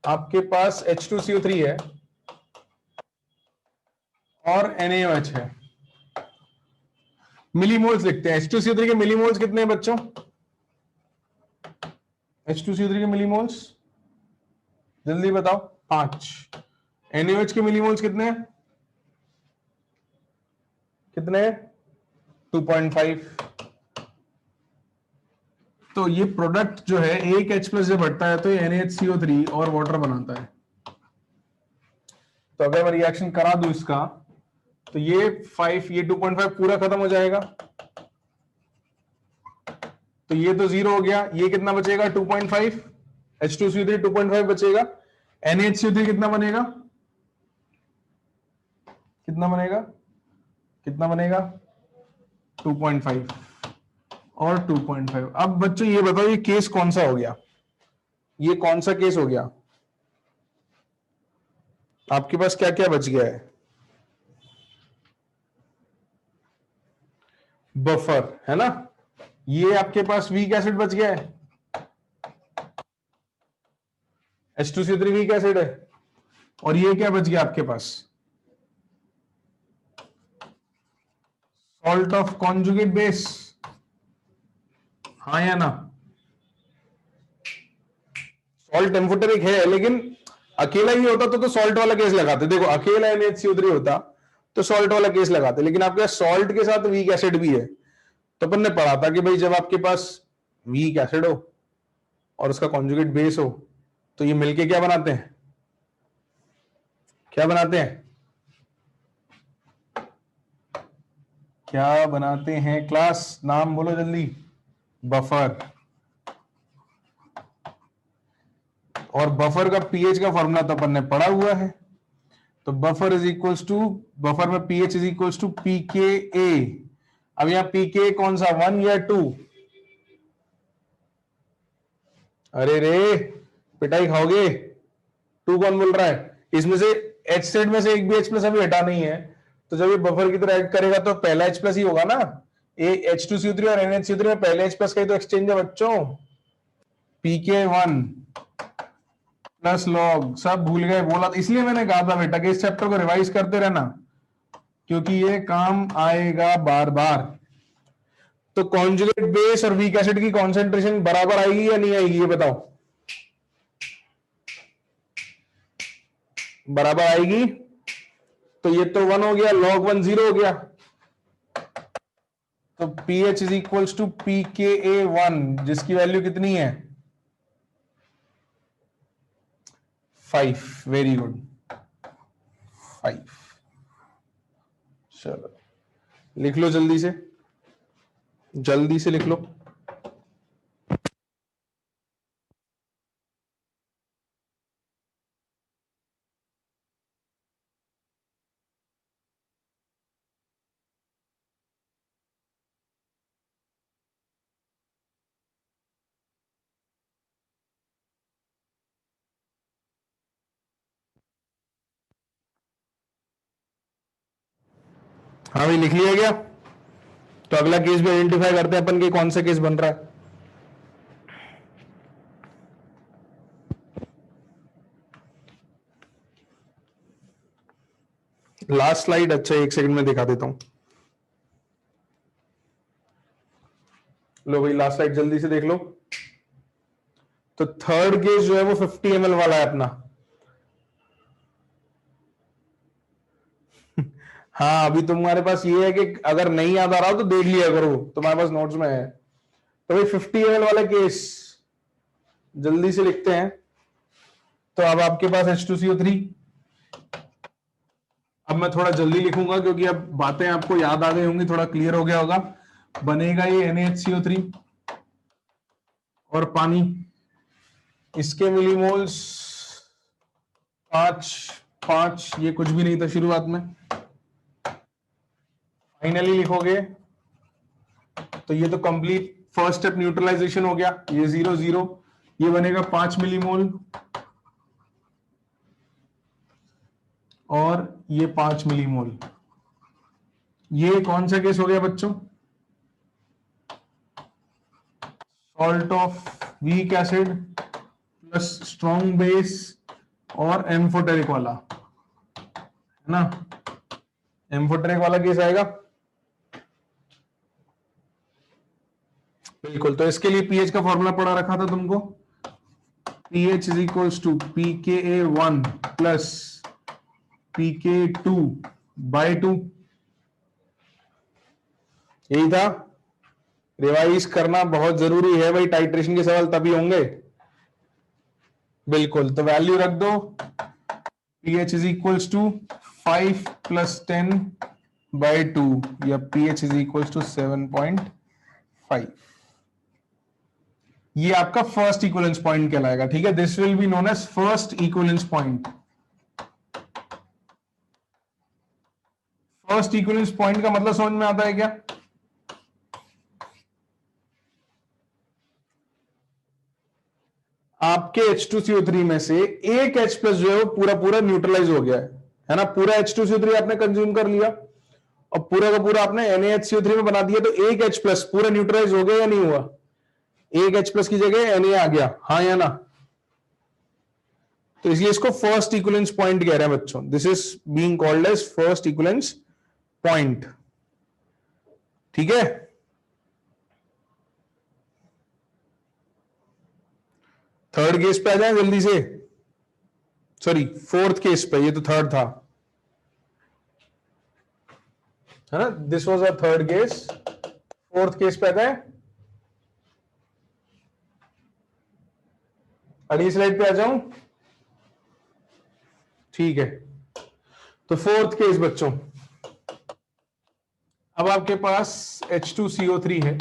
आपके पास H2CO3 है और NaOH है। मिलीमोल्स लिखते हैं। H2CO3 के मिलीमोल्स कितने हैं बच्चों? H2CO3 के मिलीमोल्स जल्दी बताओ, 5। NaOH के मिलीमोल्स कितने हैं? कितने हैं? 2.5। तो ये प्रोडक्ट जो है एक H+ जब बढ़ता है तो ये NaHCO3 और वाटर बनाता है। तो अगर मैं रिएक्शन करा दूं इसका तो ये 5, ये 2.5 पूरा खत्म हो जाएगा, तो ये तो 0 हो गया। ये कितना बचेगा? 2.5। H2CO3 2.5 बचेगा। NaHCO3 कितना बनेगा? कितना बनेगा? कितना बनेगा? 2.5 और 2.5। अब बच्चों ये बताओ ये केस कौन सा हो गया? ये कौन सा केस हो गया? आपके पास क्या क्या बच गया है? बफर है ना, ये आपके पास वीक एसिड बच गया है, H2CO3 वीक एसिड है। और ये क्या बच गया आपके पास? सॉल्ट ऑफ कॉन्जुगेट बेस, हाँ या ना? सॉल्ट एम्फोटेरिक है, लेकिन अकेला ही होता तो सॉल्ट वाला केस लगाते। देखो अकेला NaHCO3 होता तो सॉल्ट वाला केस लगाते, लेकिन आपके सॉल्ट के साथ वीक एसिड भी है। तो अपन ने पढ़ा था कि भाई जब आपके पास वीक एसिड हो और उसका कॉन्जुगेट बेस हो तो ये मिलके क्या बनाते हैं? क्या बनाते हैं? क्या बनाते हैं क्लास? नाम बोलो जल्दी। बफर। और बफर का पीएच का फॉर्मूला तो अपन ने पढ़ा हुआ है। तो buffer is equals to, buffer में pH is equals to pKa। अब यहां pKa कौन सा, 1 या 2? अरे रे, पिटाई खाओगे। 2 कौन बोल रहा है? इसमें से H सेट में से एक भी H+ अभी हटा नहीं है, तो जब ये बफर की तरह एक्ट करेगा तो पहला H+ ही होगा ना। ये H2CO3 और NaHCO3 में पहले H+ का ही तो एक्सचेंज है बच्चों। pK1 प्लस लॉग, सब भूल गए बोला, इसलिए मैंने कहा था बेटा कि इस चैप्टर को रिवाइज करते रहना, क्योंकि ये काम आएगा बार बार। तो कॉन्जुगेट बेस और वीक एसिड की कॉन्सेंट्रेशन बराबर आएगी या नहीं आएगी, ये बताओ। बराबर आएगी। तो ये तो 1 हो गया, log 1 0 हो गया। तो pH is equals to pKa1, जिसकी वैल्यू कितनी है? 5। Very good, 5। चलो लिख लो जल्दी से, जल्दी से लिख लो। हाँ भाई, लिख लिया क्या? तो अगला केस भी आइडेंटिफाई करते हैं अपन कि कौन सा केस बन रहा है। लास्ट स्लाइड, अच्छा 1 सेकंड में दिखा देता हूं। लो भाई, लास्ट स्लाइड जल्दी से देख लो। तो थर्ड केस जो है वो 50 ml वाला है अपना। हाँ, अभी तुम्हारे पास ये है कि अगर नहीं याद आ रहा हो तो देख लिया करो, तुम्हारे पास नोट्स में है। तो भाई 50 ml वाला केस जल्दी से लिखते हैं। तो अब आपके पास H2CO3। अब मैं थोड़ा जल्दी लिखूंगा क्योंकि अब बातें आपको याद आ गई होंगी, थोड़ा क्लियर हो गया होगा। बनेगा ये NaHCO3 और पानी। इसके मिलीमोल्स 5 ये कुछ भी नहीं था शुरुआत में। फाइनली लिखोगे तो ये तो कंप्लीट फर्स्ट स्टेप न्यूट्रलाइजेशन हो गया। ये 0 0, ये बनेगा 5 मिलीमोल और ये 5 मिलीमोल। ये कौन सा केस हो गया बच्चों? Salt of weak acid plus strong base और एम्फोटेरिक वाला, है ना? एम्फोटेरिक वाला केस आएगा बिल्कुल। तो इसके लिए पीएच का फॉर्मूला पढ़ा रखा था तुमको। pH is equals to pKa1 plus pK2/2। यही था। रिवाइज करना बहुत जरूरी है भाई, टाइट्रेशन के सवाल तभी होंगे। बिल्कुल, तो वैल्यू रख दो। pH इज इक्वल्स टू 5 + 10/2 या pH इज इक्वल्स टू 7.5। ये आपका फर्स्ट इक्विवेलेंस पॉइंट कहलाएगा। ठीक है, this will be known as first equivalence point. First equivalence point का मतलब समझ में आता है क्या? आपके H2CO3 में से एक H+ जो है वो पूरा पूरा न्यूट्रलाइज हो गया है ना? पूरा H2CO3 आपने कंज्यूम कर लिया और पूरा का पूरा आपने NaHCO3 में बना दिया, तो एक H+ पूरा न्यूट्रलाइज हो गया या नहीं हुआ? एक H+ की जगह Na आ गया, हाँ या ना? तो इसलिए इसको फर्स्ट इक्विवेलेंस पॉइंट कह रहे हैं बच्चों। This is being called as first equivalence point. ठीक है, थर्ड केस पे आ जाए जल्दी से। सॉरी, फोर्थ केस पे, ये तो थर्ड था, है ना? This was a third case. Fourth case पे आ जाए, अगली स्लाइड पे आ जाऊं। ठीक है, तो फोर्थ केस बच्चों, अब आपके पास H2CO3 है,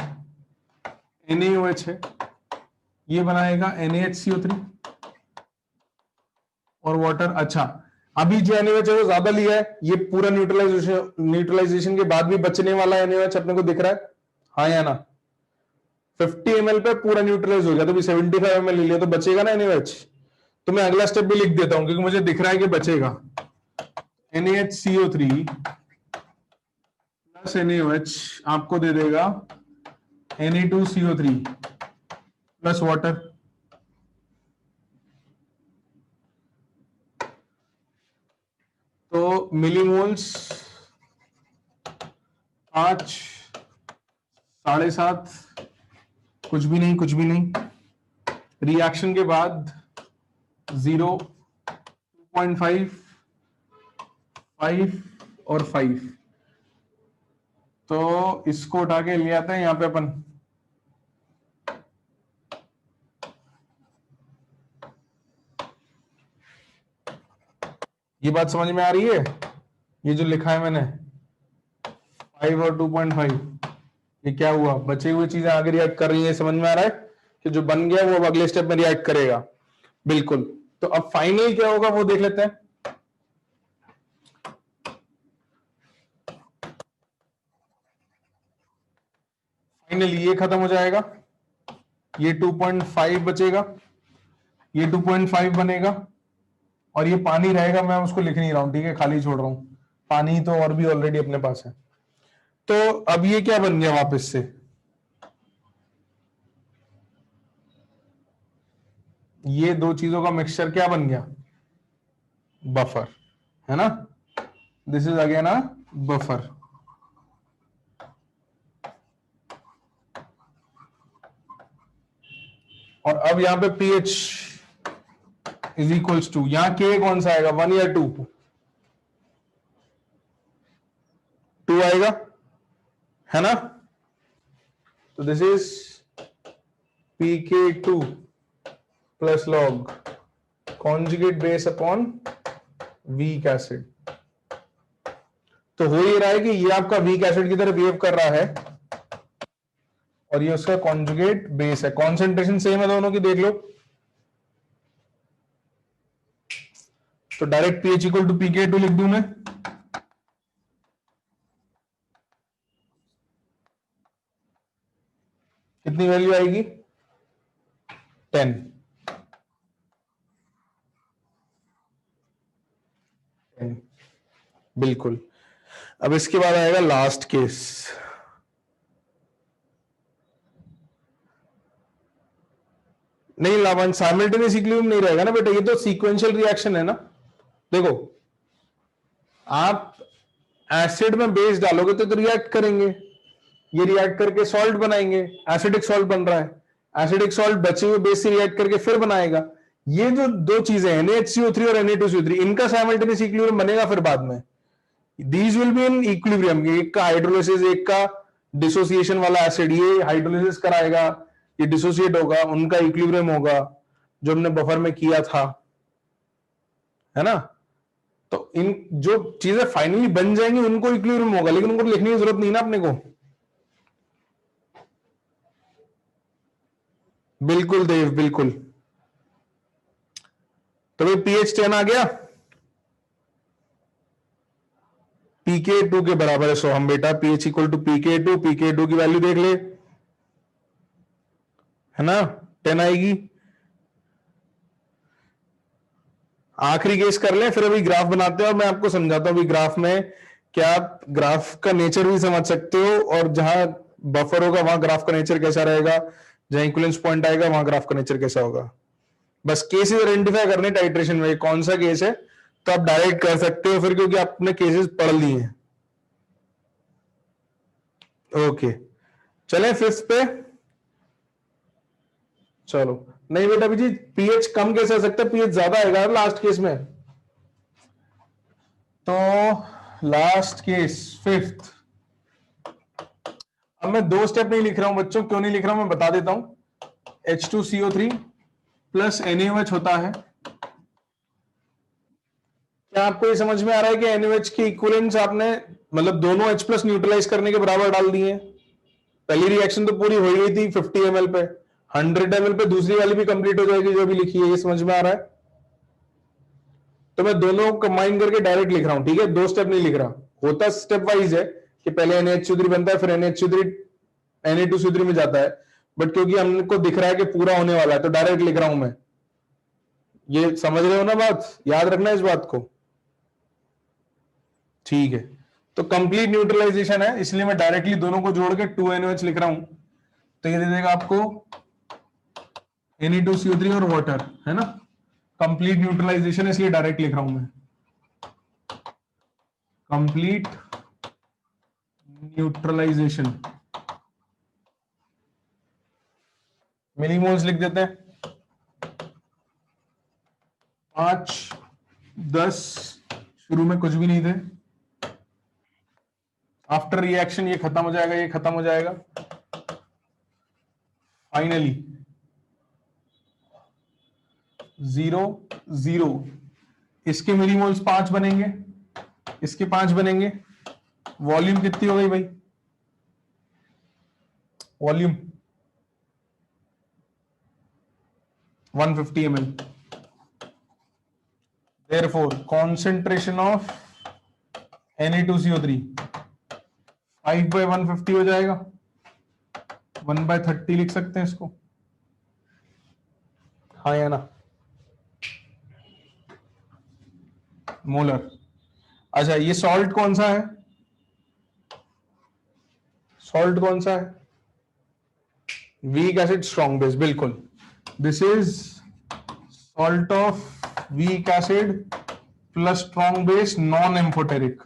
NaOH है, ये बनाएगा NaHCO3 और वाटर। अच्छा, अभी जो NaOH है वो ज्यादा लिया है, ये पूरा न्यूट्रलाइजेशन के बाद भी बचने वाला NaOH अपने को दिख रहा है, हाँ या ना? 50 ml पे पूरा न्यूट्रलाइज हो गया, तो भी 75 ml ले लिया, तो बचेगा ना NaOH। तो मैं अगला स्टेप भी लिख देता हूं क्योंकि मुझे दिख रहा है कि बचेगा। NaHCO3 प्लस NaOH आपको दे देगा Na2CO3 प्लस वाटर। तो मिलीमोल्स 5, 7.5, कुछ भी नहीं, कुछ भी नहीं। रिएक्शन के बाद 0, 2.5, 5 और 5। तो इसको उठा के ले आते हैं यहां पे अपन। ये बात समझ में आ रही है? ये जो लिखा है मैंने 5 और 2.5, ये क्या हुआ? बचे हुए चीजें आगे रिएक्ट कर रही है, समझ में आ रहा है कि जो बन गया वो अब अगले स्टेप में रिएक्ट करेगा। बिल्कुल, तो अब फाइनल क्या होगा वो देख लेते हैं। फाइनली ये खत्म हो जाएगा, ये 2.5 बचेगा, ये 2.5 बनेगा और ये पानी रहेगा। मैं उसको लिख नहीं रहा हूं, ठीक है, खाली छोड़ रहा हूं। पानी तो और भी ऑलरेडी अपने पास है। तो अब ये क्या बन गया वापस से, ये दो चीजों का मिक्सचर क्या बन गया, बफर, है ना। This is again a buffer. और अब यहां पे pH इज इक्वल्स टू, यहां K कौन सा आएगा, 1 या 2, 2 आएगा, है ना। तो this is pK2 plus log conjugate base upon weak acid. तो हो ही रहा है कि ये आपका वीक एसिड की तरह बिहेव कर रहा है और ये उसका कॉन्जुगेट बेस है, कॉन्सेंट्रेशन सेम है दोनों की, देख लो। तो direct pH equal to pK2 लिख दूं मैं, कितनी वैल्यू आएगी, 10। बिल्कुल। अब इसके बाद आएगा लास्ट केस। नहीं लावन, साइमल्टेनियस इक्विलिब्रियम नहीं रहेगा ना बेटा, ये तो सीक्वेंशियल रिएक्शन है ना। देखो आप एसिड में बेस डालोगे तो रिएक्ट करेंगे, ये रिएक्ट करके सॉल्ट बनाएंगे, एसिडिक सॉल्ट बन रहा है, एसिडिक सॉल्ट बचे हुए बेस से रिएक्ट करके फिर बनाएगा। ये जो दो चीजें हैं NaHCO3 और Na2CO3, इनका साइमल्टेनियस इक्विलिब्रियम बनेगा फिर बाद में। These will be in equilibrium, एक का हाइड्रोलिसिस एक का डिसोसिएशन वाला एसिड, ये हाइड्रोलिसिस कराएगा, ये डिसोसिएट होगा, उनका इक्विलिब्रियम होगा जो हमने बफर में किया था, है ना। तो इन जो चीजें फाइनली बन जाएंगी उनको इक्विलिब्रियम होगा, लेकिन उनको लिखने की जरूरत नहीं ना अपने को। बिल्कुल देव, बिल्कुल। तो भाई pH 10 आ गया, pK2 के बराबर है, सो हम बेटा pH equal to pK2, pK2 की वैल्यू देख ले, है ना, 10 आएगी। आखिरी केस कर ले, फिर अभी ग्राफ बनाते हैं और मैं आपको समझाता हूं अभी ग्राफ में क्या, आप ग्राफ का नेचर भी समझ सकते हो, और जहां बफर होगा वहां ग्राफ का नेचर कैसा रहेगा, जहां इक्विवेलेंस पॉइंट आएगा वहां ग्राफ का नेचर कैसा होगा। बस केसेस आइडेंटिफाई करने टाइट्रेशन में कौन सा केस है, तो आप डायरेक्ट कर सकते हो फिर, क्योंकि आपने केसेस पढ़ लिए हैं। ओके, चले फिफ्थ पे। चलो, नहीं बेटा जी, पीएच कम कैसे हो सकता है, पीएच ज्यादा आएगा लास्ट केस में। तो लास्ट केस फिफ्थ, अब मैं दो स्टेप नहीं लिख रहा हूं बच्चों, क्यों नहीं लिख रहा हूं मैं बता देता हूं। H2CO3 प्लस NaOH होता है। क्या आपको ये समझ में आ रहा है कि NaOH की इक्विवेलेंस आपने मतलब दोनों H प्लस न्यूट्रलाइज करने के बराबर डाल दिए। पहली रिएक्शन तो पूरी हो गई थी 50 ml पे, 100 ml पे दूसरी वाली भी कंप्लीट हो जाएगी जो अभी लिखी है, ये समझ में आ रहा है। तो मैं दोनों कंबाइन करके डायरेक्ट लिख रहा हूं, ठीक है, दो स्टेप नहीं लिख रहा, होता स्टेप वाइज है कि पहले NaHCO3 बनता है फिर NaHCO3 Na2CO3 में जाता है, बट क्योंकि हमको दिख रहा है कि पूरा होने वाला है तो डायरेक्ट लिख रहा हूं मैं। ये समझ रहे हो ना बात, याद रखना इस बात को, ठीक है। तो कंप्लीट न्यूट्रलाइजेशन है इसलिए मैं डायरेक्टली दोनों को जोड़ के 2NaOH लिख रहा हूं, तो ये दे देगा आपको Na2CO3 और वाटर, है ना। कंप्लीट न्यूट्रलाइजेशन इसलिए डायरेक्ट लिख रहा हूं मैं, कंप्लीट न्यूट्रलाइजेशन। मिलीमोल्स लिख देते हैं, 5, 10, शुरू में कुछ भी नहीं थे, आफ्टर रिएक्शन ये खत्म हो जाएगा, ये खत्म हो जाएगा, फाइनली 0, 0। इसके मिलीमोल्स 5 बनेंगे, इसके 5 बनेंगे, वॉल्यूम कितनी हो गई भाई, volume 150 ml। Therefore, concentration of Na2CO3 5/150 हो जाएगा, 1/30 लिख सकते हैं इसको, हाँ या ना, मोलर। अच्छा, ये सॉल्ट कौन सा है, सॉल्ट कौन सा है? वीक एसिड स्ट्रॉन्ग बेस, बिल्कुल। This is salt of weak acid plus strong base, non amphoteric.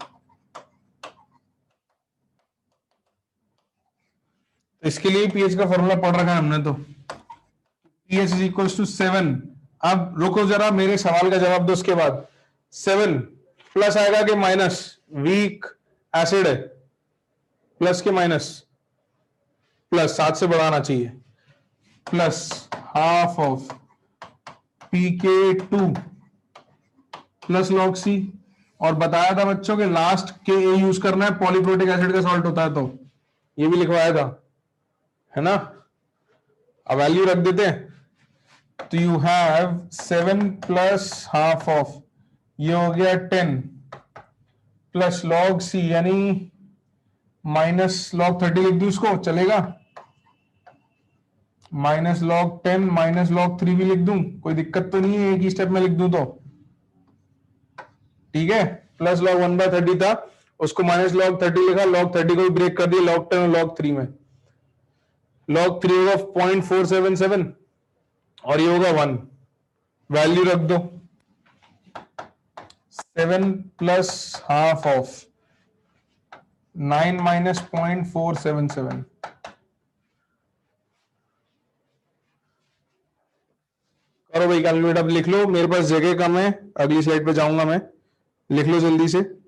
इसके लिए पीएच का फॉर्मूला पढ़ रखा है हमने तो, पीएच इज इक्वल टू 7। अब रुको जरा, मेरे सवाल का जवाब दो उसके बाद। 7 प्लस आएगा कि माइनस? वीक एसिड है, प्लस के माइनस? प्लस, 7 से बढ़ाना चाहिए। Plus half of pK2 plus log C. और बताया था बच्चों के लास्ट के ए यूज करना है, पॉलीप्रोटिक एसिड का सॉल्ट होता है, तो ये भी लिखवाया था, है ना? अब वैल्यू रख देते हैं। तो you have 7 plus half of, ये हो गया 10 प्लस लॉग सी, यानी माइनस लॉग 30 लिख दूं इसको, चलेगा? माइनस लॉग 10 माइनस लॉग 3 भी लिख दूं, कोई दिक्कत तो नहीं है एक ही स्टेप में लिख दूं तो? ठीक है। प्लस लॉग 1/30 था, उसको माइनस लॉग 30 लिखा, लॉग 30 को भी ब्रेक कर दिया लॉग 10 और लॉग 3 में। लॉग 3 होगा 0.477 और ये होगा 1। वैल्यू रख दो, 7 प्लस हाफ ऑफ 9 माइनस 0.477। करो भाई कैलकुलेट, अब लिख लो, मेरे पास जगह कम है, अगली स्लाइड पे जाऊंगा मैं, लिख लो जल्दी से।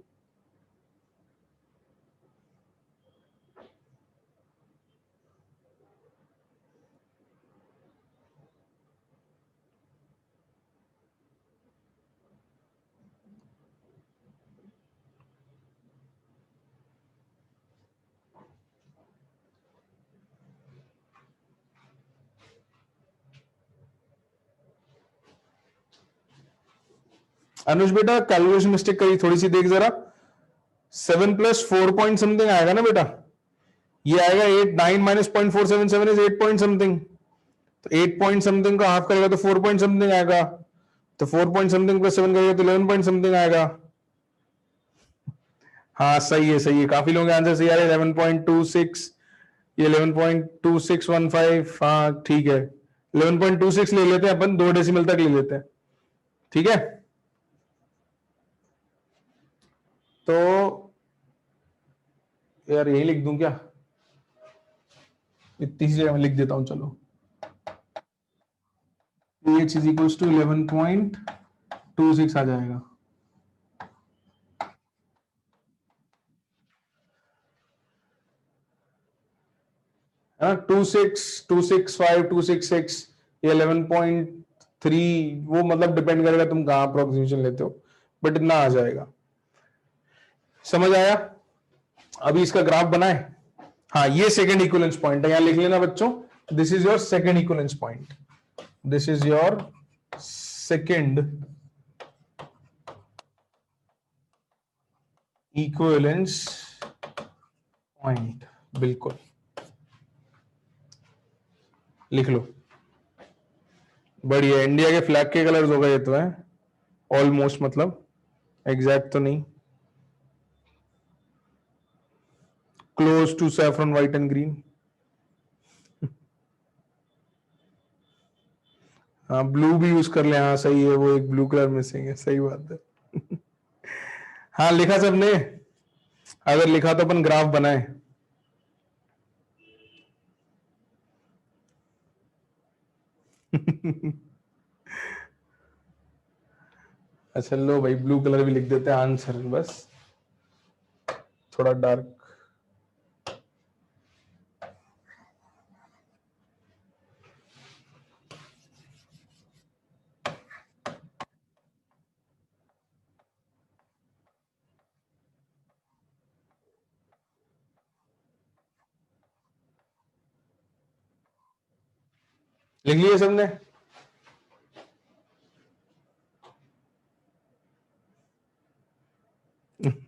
अनुज बेटा कैलकुलेशन मिस्टेक करी थोड़ी सी, देख जरा। 7 प्लस 4 पॉइंट समथिंग आएगा ना बेटा? ये आएगा 8, 9 माइनस 0.477 इज 8 पॉइंट समथिंग। तो 8 पॉइंट समथिंग को हाफ करेगा तो 4 पॉइंट समथिंग आएगा। तो 4 पॉइंट समथिंग प्लस 7 करेगा तो 11 पॉइंट समथिंग आएगा। हाँ सही है, सही है, काफी लोगों के आंसर सही आ रहे हैं। 11.26, ये 11.2615, हाँ ठीक है। 11.26 ले लेते हैं अपन, 2 डेसिमल तक ले लेते हैं, ठीक है? तो यार यही लिख दूं क्या? इतनी सी जगह में लिख देता हूं, चलो। pH इज इक्वल टू 11.26 आ जाएगा। हाँ, 26, 265, 266, ये 11.3, वो मतलब डिपेंड करेगा तुम कहाँ अप्रोक्सीमेशन लेते हो, बट इतना आ जाएगा। समझ आया? अभी इसका ग्राफ बनाए। हाँ, ये सेकेंड इक्विवेलेंस पॉइंट है, यहां लिख लेना बच्चों, this is your second equivalence point, this is your second equivalence point, बिल्कुल लिख लो। बढ़िया, इंडिया के फ्लैग के कलर्स हो गए, ये तो है ऑलमोस्ट, मतलब एग्जैक्ट तो नहीं, close to saffron white and green. हाँ, ब्लू भी यूज कर ले, हाँ सही है, वो एक ब्लू कलर मिसिंग है, सही बात है। हाँ लिखा सबने? अगर लिखा तो अपन ग्राफ बनाए। अच्छा लो भाई, ब्लू कलर भी लिख देते हैं आंसर, बस थोड़ा डार्क। लिख लिए सबने?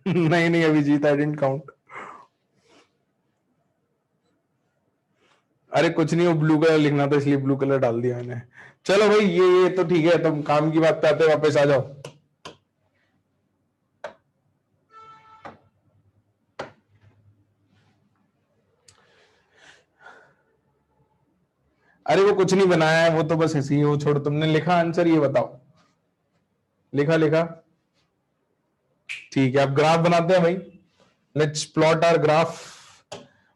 नहीं नहीं अभिजीत, आई डिडंट काउंट। अरे कुछ नहीं, वो ब्लू कलर लिखना था इसलिए ब्लू कलर डाल दिया मैंने। चलो भाई, ये तो ठीक है, तुम काम की बात पे आते वापस आ जाओ। अरे वो कुछ नहीं बनाया है, वो तो बस ऐसे ही है, वो छोड़ो। तुमने लिखा आंसर, ये बताओ। लिखा लिखा? ठीक है, अब ग्राफ बनाते हैं भाई। Let's plot our graph.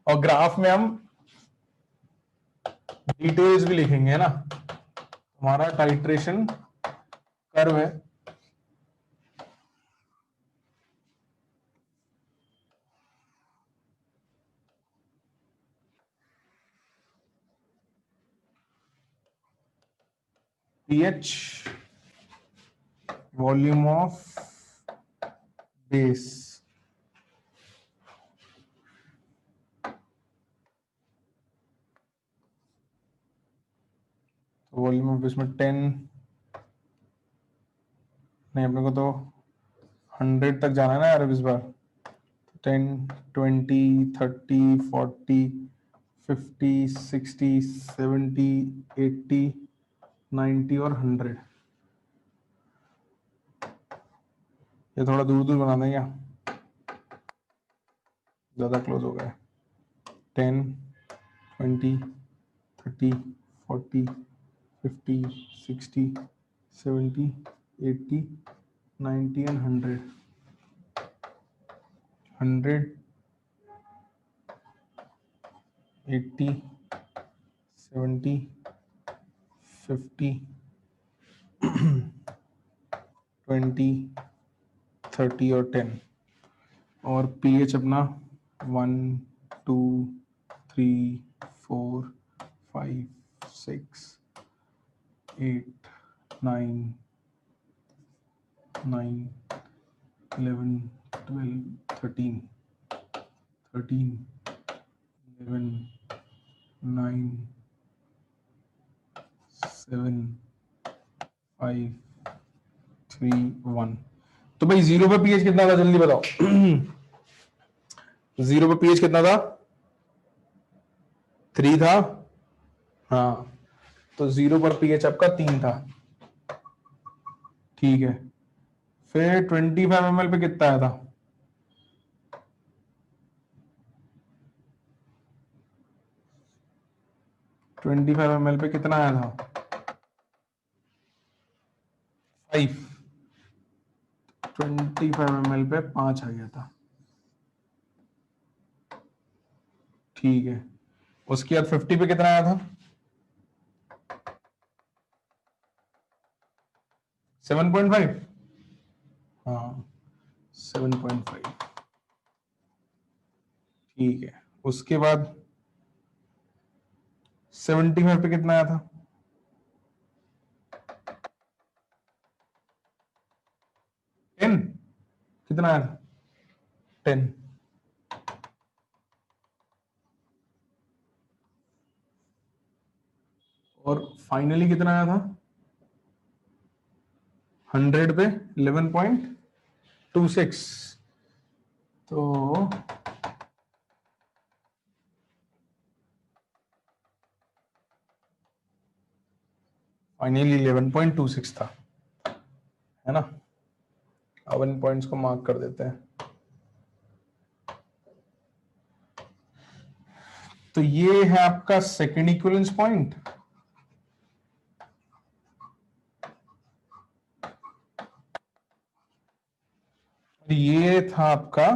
और ग्राफ में हम डिटेल्स भी लिखेंगे, है ना। हमारा टाइट्रेशन कर्व है। pH, volume of base, volume of base में 10, नहीं अपने को तो 100 तक जाना है ना यार अब इस बार। 10, 20, 30, 40, 50, 60, 70, 80, 90 और 100। ये थोड़ा दूर दूर बना देंगे, ज्यादा क्लोज हो गया। 10, 20, 30, 40, 50, 60, 70, 80, 90 and 100. 100, 80, 70, 50, 20, 30 और 10। और pH अपना 1, 2, 3, 4, 5, 6, 8, 9, 11, 12, 13, 11, 9, 7, 5, 3, 1। तो भाई 0 पे pH कितना था, जल्दी बताओ। 0 पे pH कितना था? 3 था। हाँ, तो 0 पर pH आपका 3 था। ठीक है, फिर 25 ml पे कितना आया था? 25 ml पे कितना आया था? 5। 25 ml पे 5 आ गया था। ठीक है, उसके बाद 50 पे कितना आया था? 7.5। हाँ, 7.5। ठीक है, उसके बाद 75 पे कितना आया था? 10। कितना आया था? 10। और फाइनली कितना आया था? 100 पे 11.26। तो फाइनली 11.26 था, है ना। अब इन पॉइंट्स को मार्क कर देते हैं। तो ये है आपका सेकेंड इक्विवेलेंस पॉइंट। ये था आपका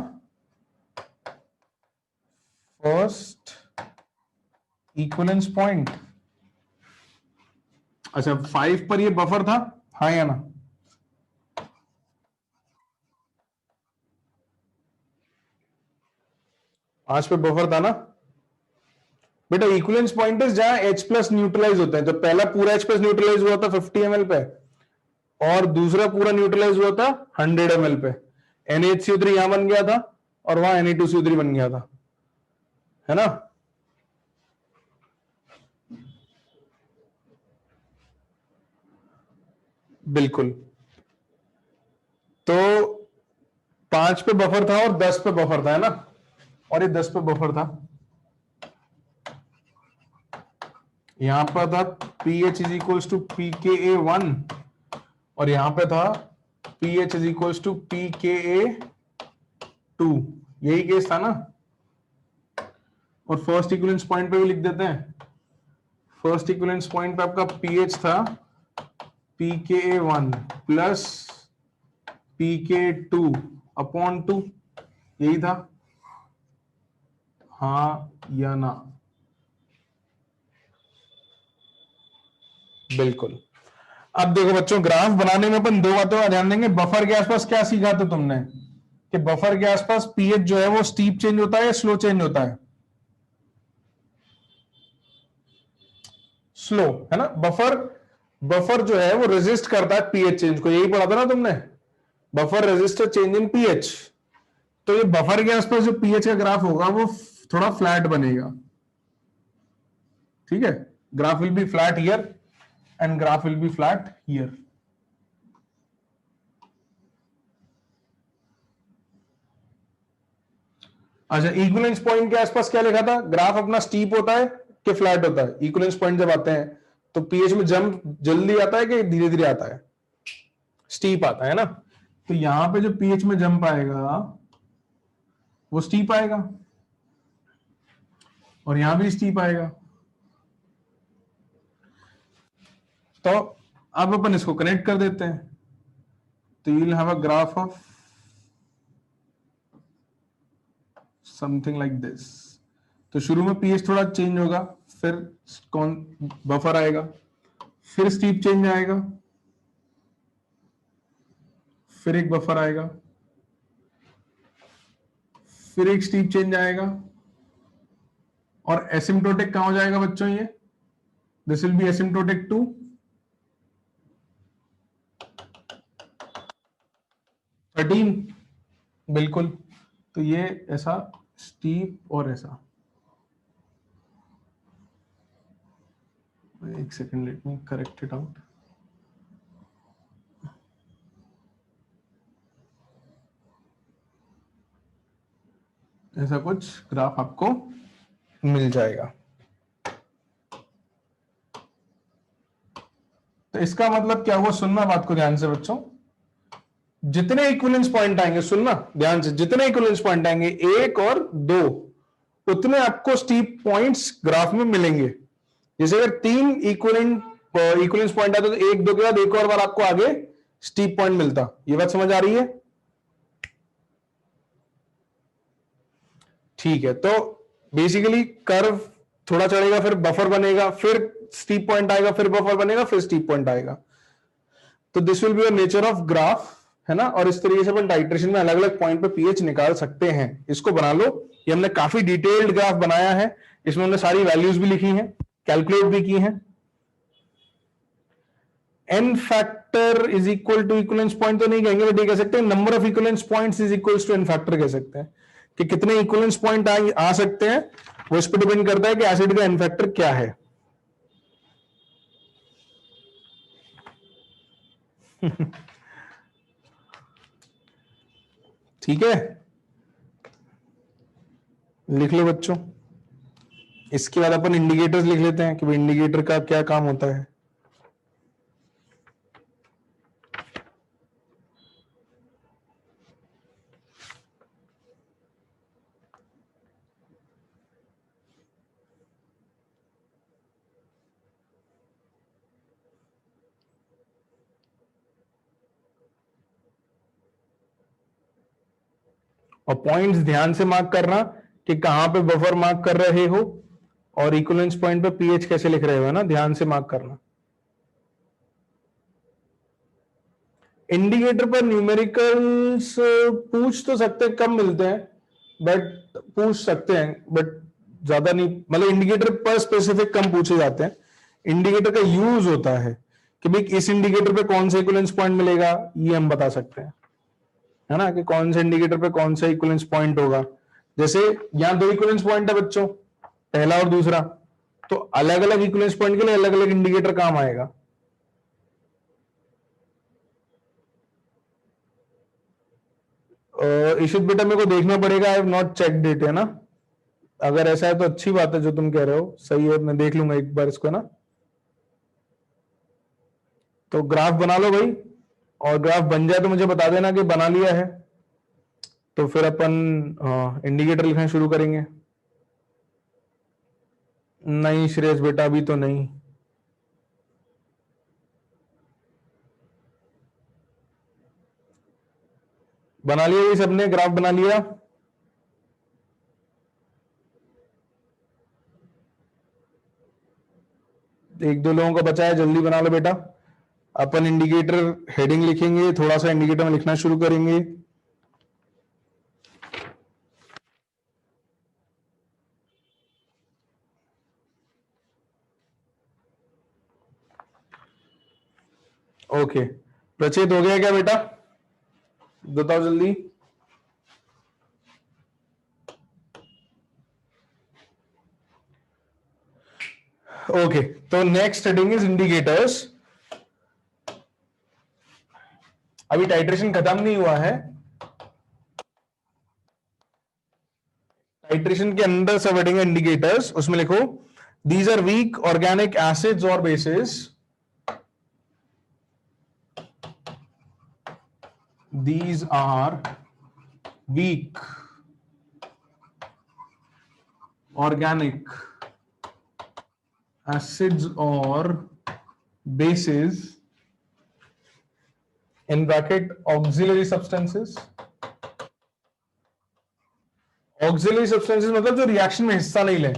फर्स्ट इक्विवेलेंस पॉइंट। अच्छा, 5 पर ये बफर था, हाँ या ना? पांच पे बफर था ना बेटा। इक्विवेलेंस पॉइंट है जहां H प्लस न्यूट्रलाइज होते हैं। तो पहला पूरा H प्लस न्यूट्रलाइज हुआ था 50 ml पे, और दूसरा पूरा न्यूट्रलाइज हुआ था 100 ml पे। NaHCO3 यहां बन गया था और वहां Na2CO3 बन गया था, है ना। बिल्कुल। तो 5 पे बफर था और 10 पे बफर था, है ना। और ये 10 पे बफर था। यहां पर था pH is equals to pKa1, और यहां पे था pH is equals to pKa2। यही केस था ना। और फर्स्ट इक्विवेलेंस पॉइंट पे भी लिख देते हैं। फर्स्ट इक्विवेलेंस पॉइंट पे आपका पीएच था pKa1 प्लस pK2 अपॉन 2, यही था, हाँ या ना? बिल्कुल। अब देखो बच्चों, ग्राफ बनाने में अपन दो बातों का ध्यान देंगे। बफर के आसपास क्या सीखा था तुमने कि बफर के आसपास पीएच जो है वो स्टीप चेंज होता है या स्लो चेंज होता है? स्लो, है ना? बफर बफर जो है वो रेजिस्ट करता है पीएच चेंज को, यही पढ़ा था ना तुमने, buffer resist change in pH. तो ये बफर के आसपास जो पीएच का ग्राफ होगा वो थोड़ा फ्लैट बनेगा, ठीक है? Graph will be flat here and graph will be flat here. अच्छा, इक्विवेलेंस पॉइंट के आसपास क्या लिखा था? ग्राफ अपना स्टीप होता है कि फ्लैट होता है? इक्विवेलेंस पॉइंट जब आते हैं तो पीएच में जंप जल्दी आता है कि धीरे धीरे आता है? स्टीप आता है ना। तो यहां पे जो पीएच में जंप आएगा वो स्टीप आएगा और यहां भी स्टीप आएगा। तो अब अपन इसको कनेक्ट कर देते हैं, तो you will have a graph of something like this. तो शुरू में पीएच थोड़ा चेंज होगा, फिर कौन बफर आएगा, फिर स्टीप चेंज आएगा, फिर एक बफर आएगा, फिर एक स्टीप चेंज आएगा, और एसिम्प्टोटिक कहां हो जाएगा बच्चों? ये this will be asymptotic to 13, बिल्कुल। तो ये ऐसा स्टीप और ऐसा, एक second, let me correct it out. ऐसा कुछ ग्राफ आपको मिल जाएगा। तो इसका मतलब क्या हुआ? सुनना बात को ध्यान से बच्चों, जितने इक्विवेलेंस पॉइंट आएंगे, सुनना ध्यान से, जितने इक्विवेलेंस पॉइंट आएंगे, 1 और 2, उतने आपको स्टीप पॉइंट्स ग्राफ में मिलेंगे। जैसे अगर 3 इक्विवेलेंस पॉइंट आते तो 1 2 के बाद एक और बार आपको आगे स्टीप पॉइंट मिलता। ये बात समझ आ रही है? ठीक है। तो बेसिकली कर्व थोड़ा चढ़ेगा, फिर बफर बनेगा, फिर स्टीप पॉइंट आएगा, फिर बफर बनेगा, फिर स्टीप पॉइंट आएगा। तो this will be a nature of graph, है ना। और इस तरीके से अपन टाइट्रेशन में अलग अलग पॉइंट पे पीएच निकाल सकते हैं। इसको बना लो। ये हमने काफी डिटेल्ड ग्राफ बनाया है, इसमें हमने सारी वैल्यूज भी लिखी हैं, कैलकुलेट भी की हैं। N factor is equal to equivalence point तो नहीं कहेंगे, बट ये कह सकते हैं number of equivalence points is equal to n factor कह सकते हैं, कि कितने इक्विवेलेंस पॉइंट आ सकते हैं। वो इस पर डिपेंड करता है कि एसिड का एन फैक्टर क्या है। ठीक है, लिख लो बच्चों। इसके बाद अपन इंडिकेटर्स लिख लेते हैं कि भाई इंडिकेटर का क्या काम होता है। और पॉइंट्स ध्यान से मार्क करना कि कहां पे बफर मार्क कर रहे हो, और इक्विवेलेंस पॉइंट पे पीएच कैसे लिख रहे हो, है ना। ध्यान से मार्क करना। इंडिकेटर पर न्यूमेरिकल्स पूछ तो सकते हैं, कम मिलते हैं, बट पूछ सकते हैं, बट ज्यादा नहीं। मतलब इंडिकेटर पर स्पेसिफिक कम पूछे जाते हैं। इंडिकेटर का यूज होता है कि भाई इस इंडिकेटर पे कौन सा इक्विवेलेंस पॉइंट मिलेगा, ये हम बता सकते हैं, है ना, कि कौन से इंडिकेटर पे कौन सा इक्विवेलेंस पॉइंट होगा। जैसे यहां 2 इक्विवेलेंस पॉइंट है बच्चों, पहला और दूसरा, तो अलग अलग इक्विवेलेंस पॉइंट के लिए अलग अलग इंडिकेटर काम आएगा। इशित बेटा मेरे को देखना पड़ेगा, I have not checked it, है ना। अगर ऐसा है तो अच्छी बात है, जो तुम कह रहे हो सही है, मैं देख लूंगा एक बार इसको ना। तो ग्राफ बना लो भाई, और ग्राफ बन जाए तो मुझे बता देना कि बना लिया है, तो फिर अपन इंडिकेटर लिखना शुरू करेंगे। नहीं श्रेयस बेटा, अभी तो नहीं। बना लिया ये सबने, ग्राफ बना लिया? एक दो लोगों का बचा है, जल्दी बना लो बेटा। अपन इंडिकेटर हेडिंग लिखेंगे, थोड़ा सा इंडिकेटर में लिखना शुरू करेंगे। ओके, प्रचेत हो गया क्या बेटा? बताओ जल्दी। ओके, तो नेक्स्ट हेडिंग इज इंडिकेटर्स। अभी टाइट्रेशन खत्म नहीं हुआ है, टाइट्रेशन के अंदर सब हेडिंग है इंडिकेटर्स, उसमें लिखो these are weak organic acids और bases, these are weak organic acids or bases in bracket auxiliary substances. auxiliary substances मतलब जो रिएक्शन में हिस्सा नहीं लें,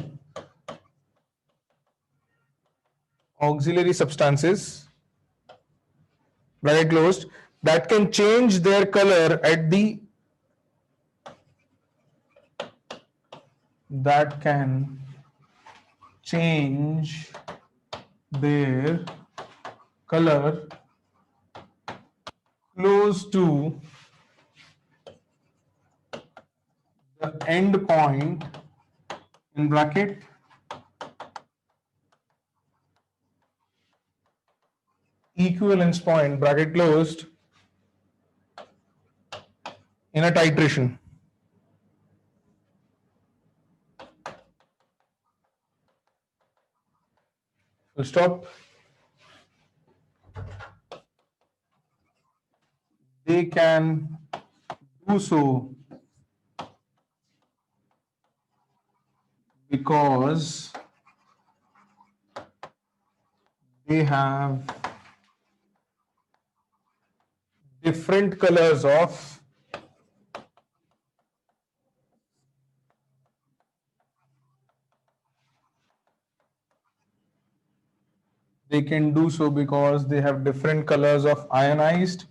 auxiliary substances bracket closed that can change their color at the that can change their color close to the end point in bracket equivalence point bracket closed in a titration. Full stop. They can do so because they have different colors of they can do so because they have different colors of ionized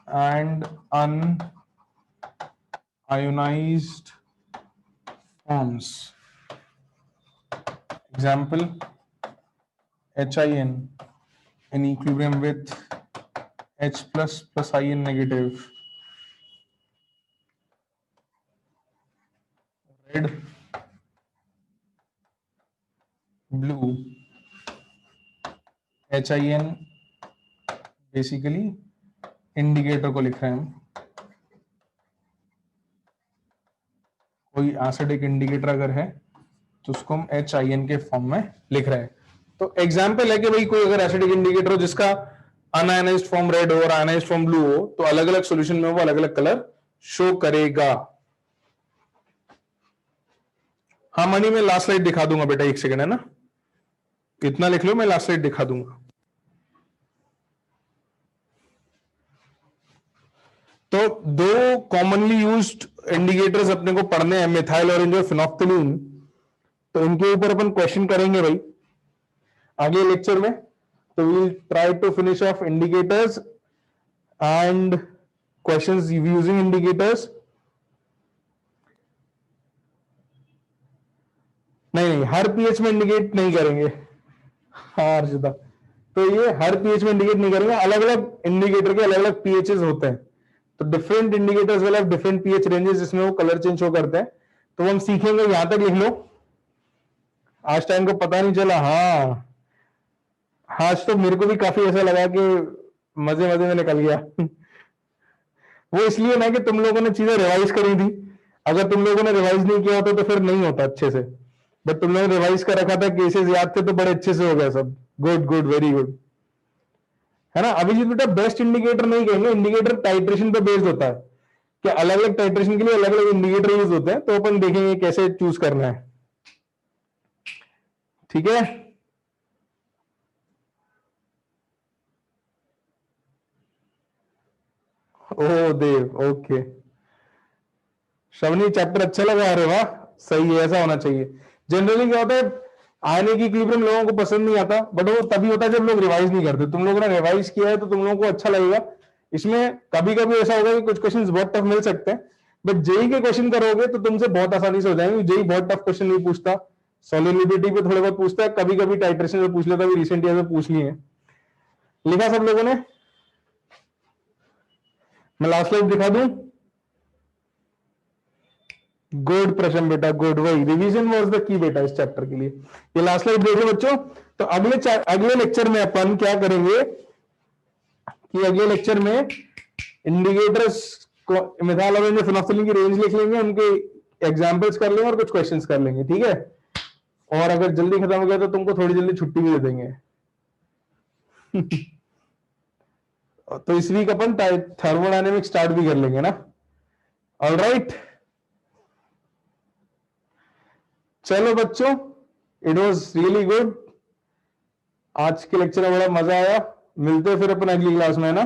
and unionized forms. Example, HIN in equilibrium with H plus plus IN negative. Red, blue, HIN basically indicator को लिख रहे हैं हम। कोई एसिडिक इंडिकेटर अगर है तो उसको हम HIN के फॉर्म में लिख रहे हैं। तो एग्जाम्पल है कि भाई कोई अगर एसिडिक इंडिकेटर हो जिसका अनआयनाइज्ड फॉर्म रेड हो और आयनाइज्ड फॉर्म ब्लू हो, तो अलग अलग सॉल्यूशन में वो अलग अलग कलर शो करेगा। हाँ मणि, मैं लास्ट स्लाइड दिखा दूंगा बेटा, एक सेकंड है ना, इतना लिख लो, मैं लास्ट स्लाइड दिखा दूंगा। तो दो कॉमनली यूज्ड इंडिकेटर्स अपने को पढ़ने हैं, मिथाइल ऑरेंज और फिनोक्सिलीन। तो इनके ऊपर अपन क्वेश्चन करेंगे भाई आगे लेक्चर में। तो we try to finish off indicators and questions using indicators. नहीं, हर पीएच में इंडिकेट नहीं करेंगे। हाँ अर्षिता, तो ये हर पीएच में इंडिकेट नहीं करेंगे, अलग अलग इंडिकेटर के अलग अलग पीएचएस होते हैं। तो different indicators will have different pH ranges जिसमें वो कलर चेंज शो करते हैं। तो हम सीखेंगे, यहां तक लिख लो, आज टाइम को पता नहीं चला। हाँ आज तो मेरे को भी काफी ऐसा लगा कि मजे मजे में निकल गया। वो इसलिए ना कि तुम लोगों ने चीजें रिवाइज करी थी, अगर तुम लोगों ने रिवाइज नहीं किया होता तो फिर नहीं होता अच्छे से, बट तुम लोगों ने रिवाइज कर रखा था, केसेस याद थे, तो बड़े अच्छे से हो गया सब। गुड गुड, वेरी गुड, है ना। अभिजीत बेटा बेस्ट इंडिकेटर नहीं कहेंगे, इंडिकेटर टाइट्रेशन पे बेस्ड होता है कि अलग अलग टाइट्रेशन के लिए अलग अलग इंडिकेटर यूज होते हैं, तो अपन देखेंगे कैसे चूज करना है, ठीक है। ओ देव, ओके। श्रवणी चैप्टर अच्छा लगा? अरे वाह, सही है, ऐसा होना चाहिए। जनरली क्या होता है, आयनिक इक्विलिब्रियम लोगों को पसंद नहीं आता, बट वो तभी होता है जब लोग रिवाइज नहीं करते। तुम लोगों ने रिवाइज किया है तो तुम लोगों को अच्छा लगेगा। इसमें कभी कभी ऐसा होगा कि कुछ क्वेश्चंस बहुत टफ मिल सकते हैं, बट जेई के क्वेश्चन करोगे तो तुमसे बहुत आसानी से हो जाएंगे। जेई बहुत टफ क्वेश्चन नहीं पूछता, सॉलिडिटी पे थोड़े बहुत पूछता है, कभी कभी टाइट्रेशन में पूछ लेता है, रिसेंट ईयर में पूछ लिए। लिखा सब लोगों ने? मैं लास्ट स्लाइड दिखा दूं? गुड प्रश्न बेटा, गुड। वही रिवीजन वाज द की बेटा इस चैप्टर के लिए। ये लास्ट स्लाइड देखो बच्चों। तो अगले लेक्चर में अपन क्या करेंगे कि अगले लेक्चर में इंडिकेटर्स मिथाइल और फिनोक्सिलिन की रेंज लिख लेंगे, उनके एग्जांपल्स कर लेंगे और कुछ क्वेश्चंस कर लेंगे, ठीक है? और अगर जल्दी खत्म हो गया तो तुमको थोड़ी जल्दी छुट्टी भी दे देंगे। तो इस वीक अपन थर्मोडायनेमिक्स स्टार्ट भी कर लेंगे ना। ऑलराइट, चलो बच्चों, इट वाज रियली गुड। आज के लेक्चर में बड़ा मजा आया। मिलते हैं फिर अपन अगली क्लास में, है ना?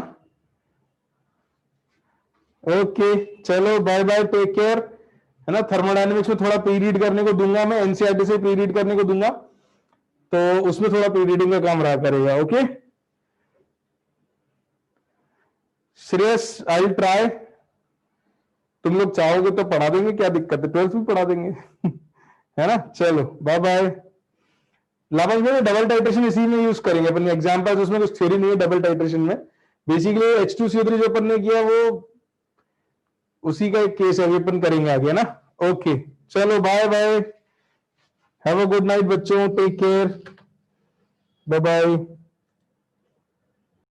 ओके, चलो बाय बाय, टेक केयर, है ना? थर्मोडायनेमिक्स में थोड़ा प्री रीड करने को दूंगा मैं, एनसीईआरटी से प्री रीड करने को दूंगा, तो उसमें थोड़ा प्री रीडिंग का काम रहा करेगा। Okay Shreyas, I try. तुम लोग चाहोगे तो पढ़ा देंगे, क्या दिक्कत है, 12th भी पढ़ा देंगे। है ना? चलो बाय बाय। लाभांश में डबल टाइट्रेशन इसी में यूज करेंगे अपन एग्जांपल्स, उसमें कुछ थ्योरी नहीं है डबल टाइट्रेशन में। बेसिकली H2CO3 जो अपन ने किया वो उसी का एक केस है, अभी अपन करेंगे आगे, है ना? ओके, चलो bye bye, have a good night बच्चों, टेक केयर, बाय बाय।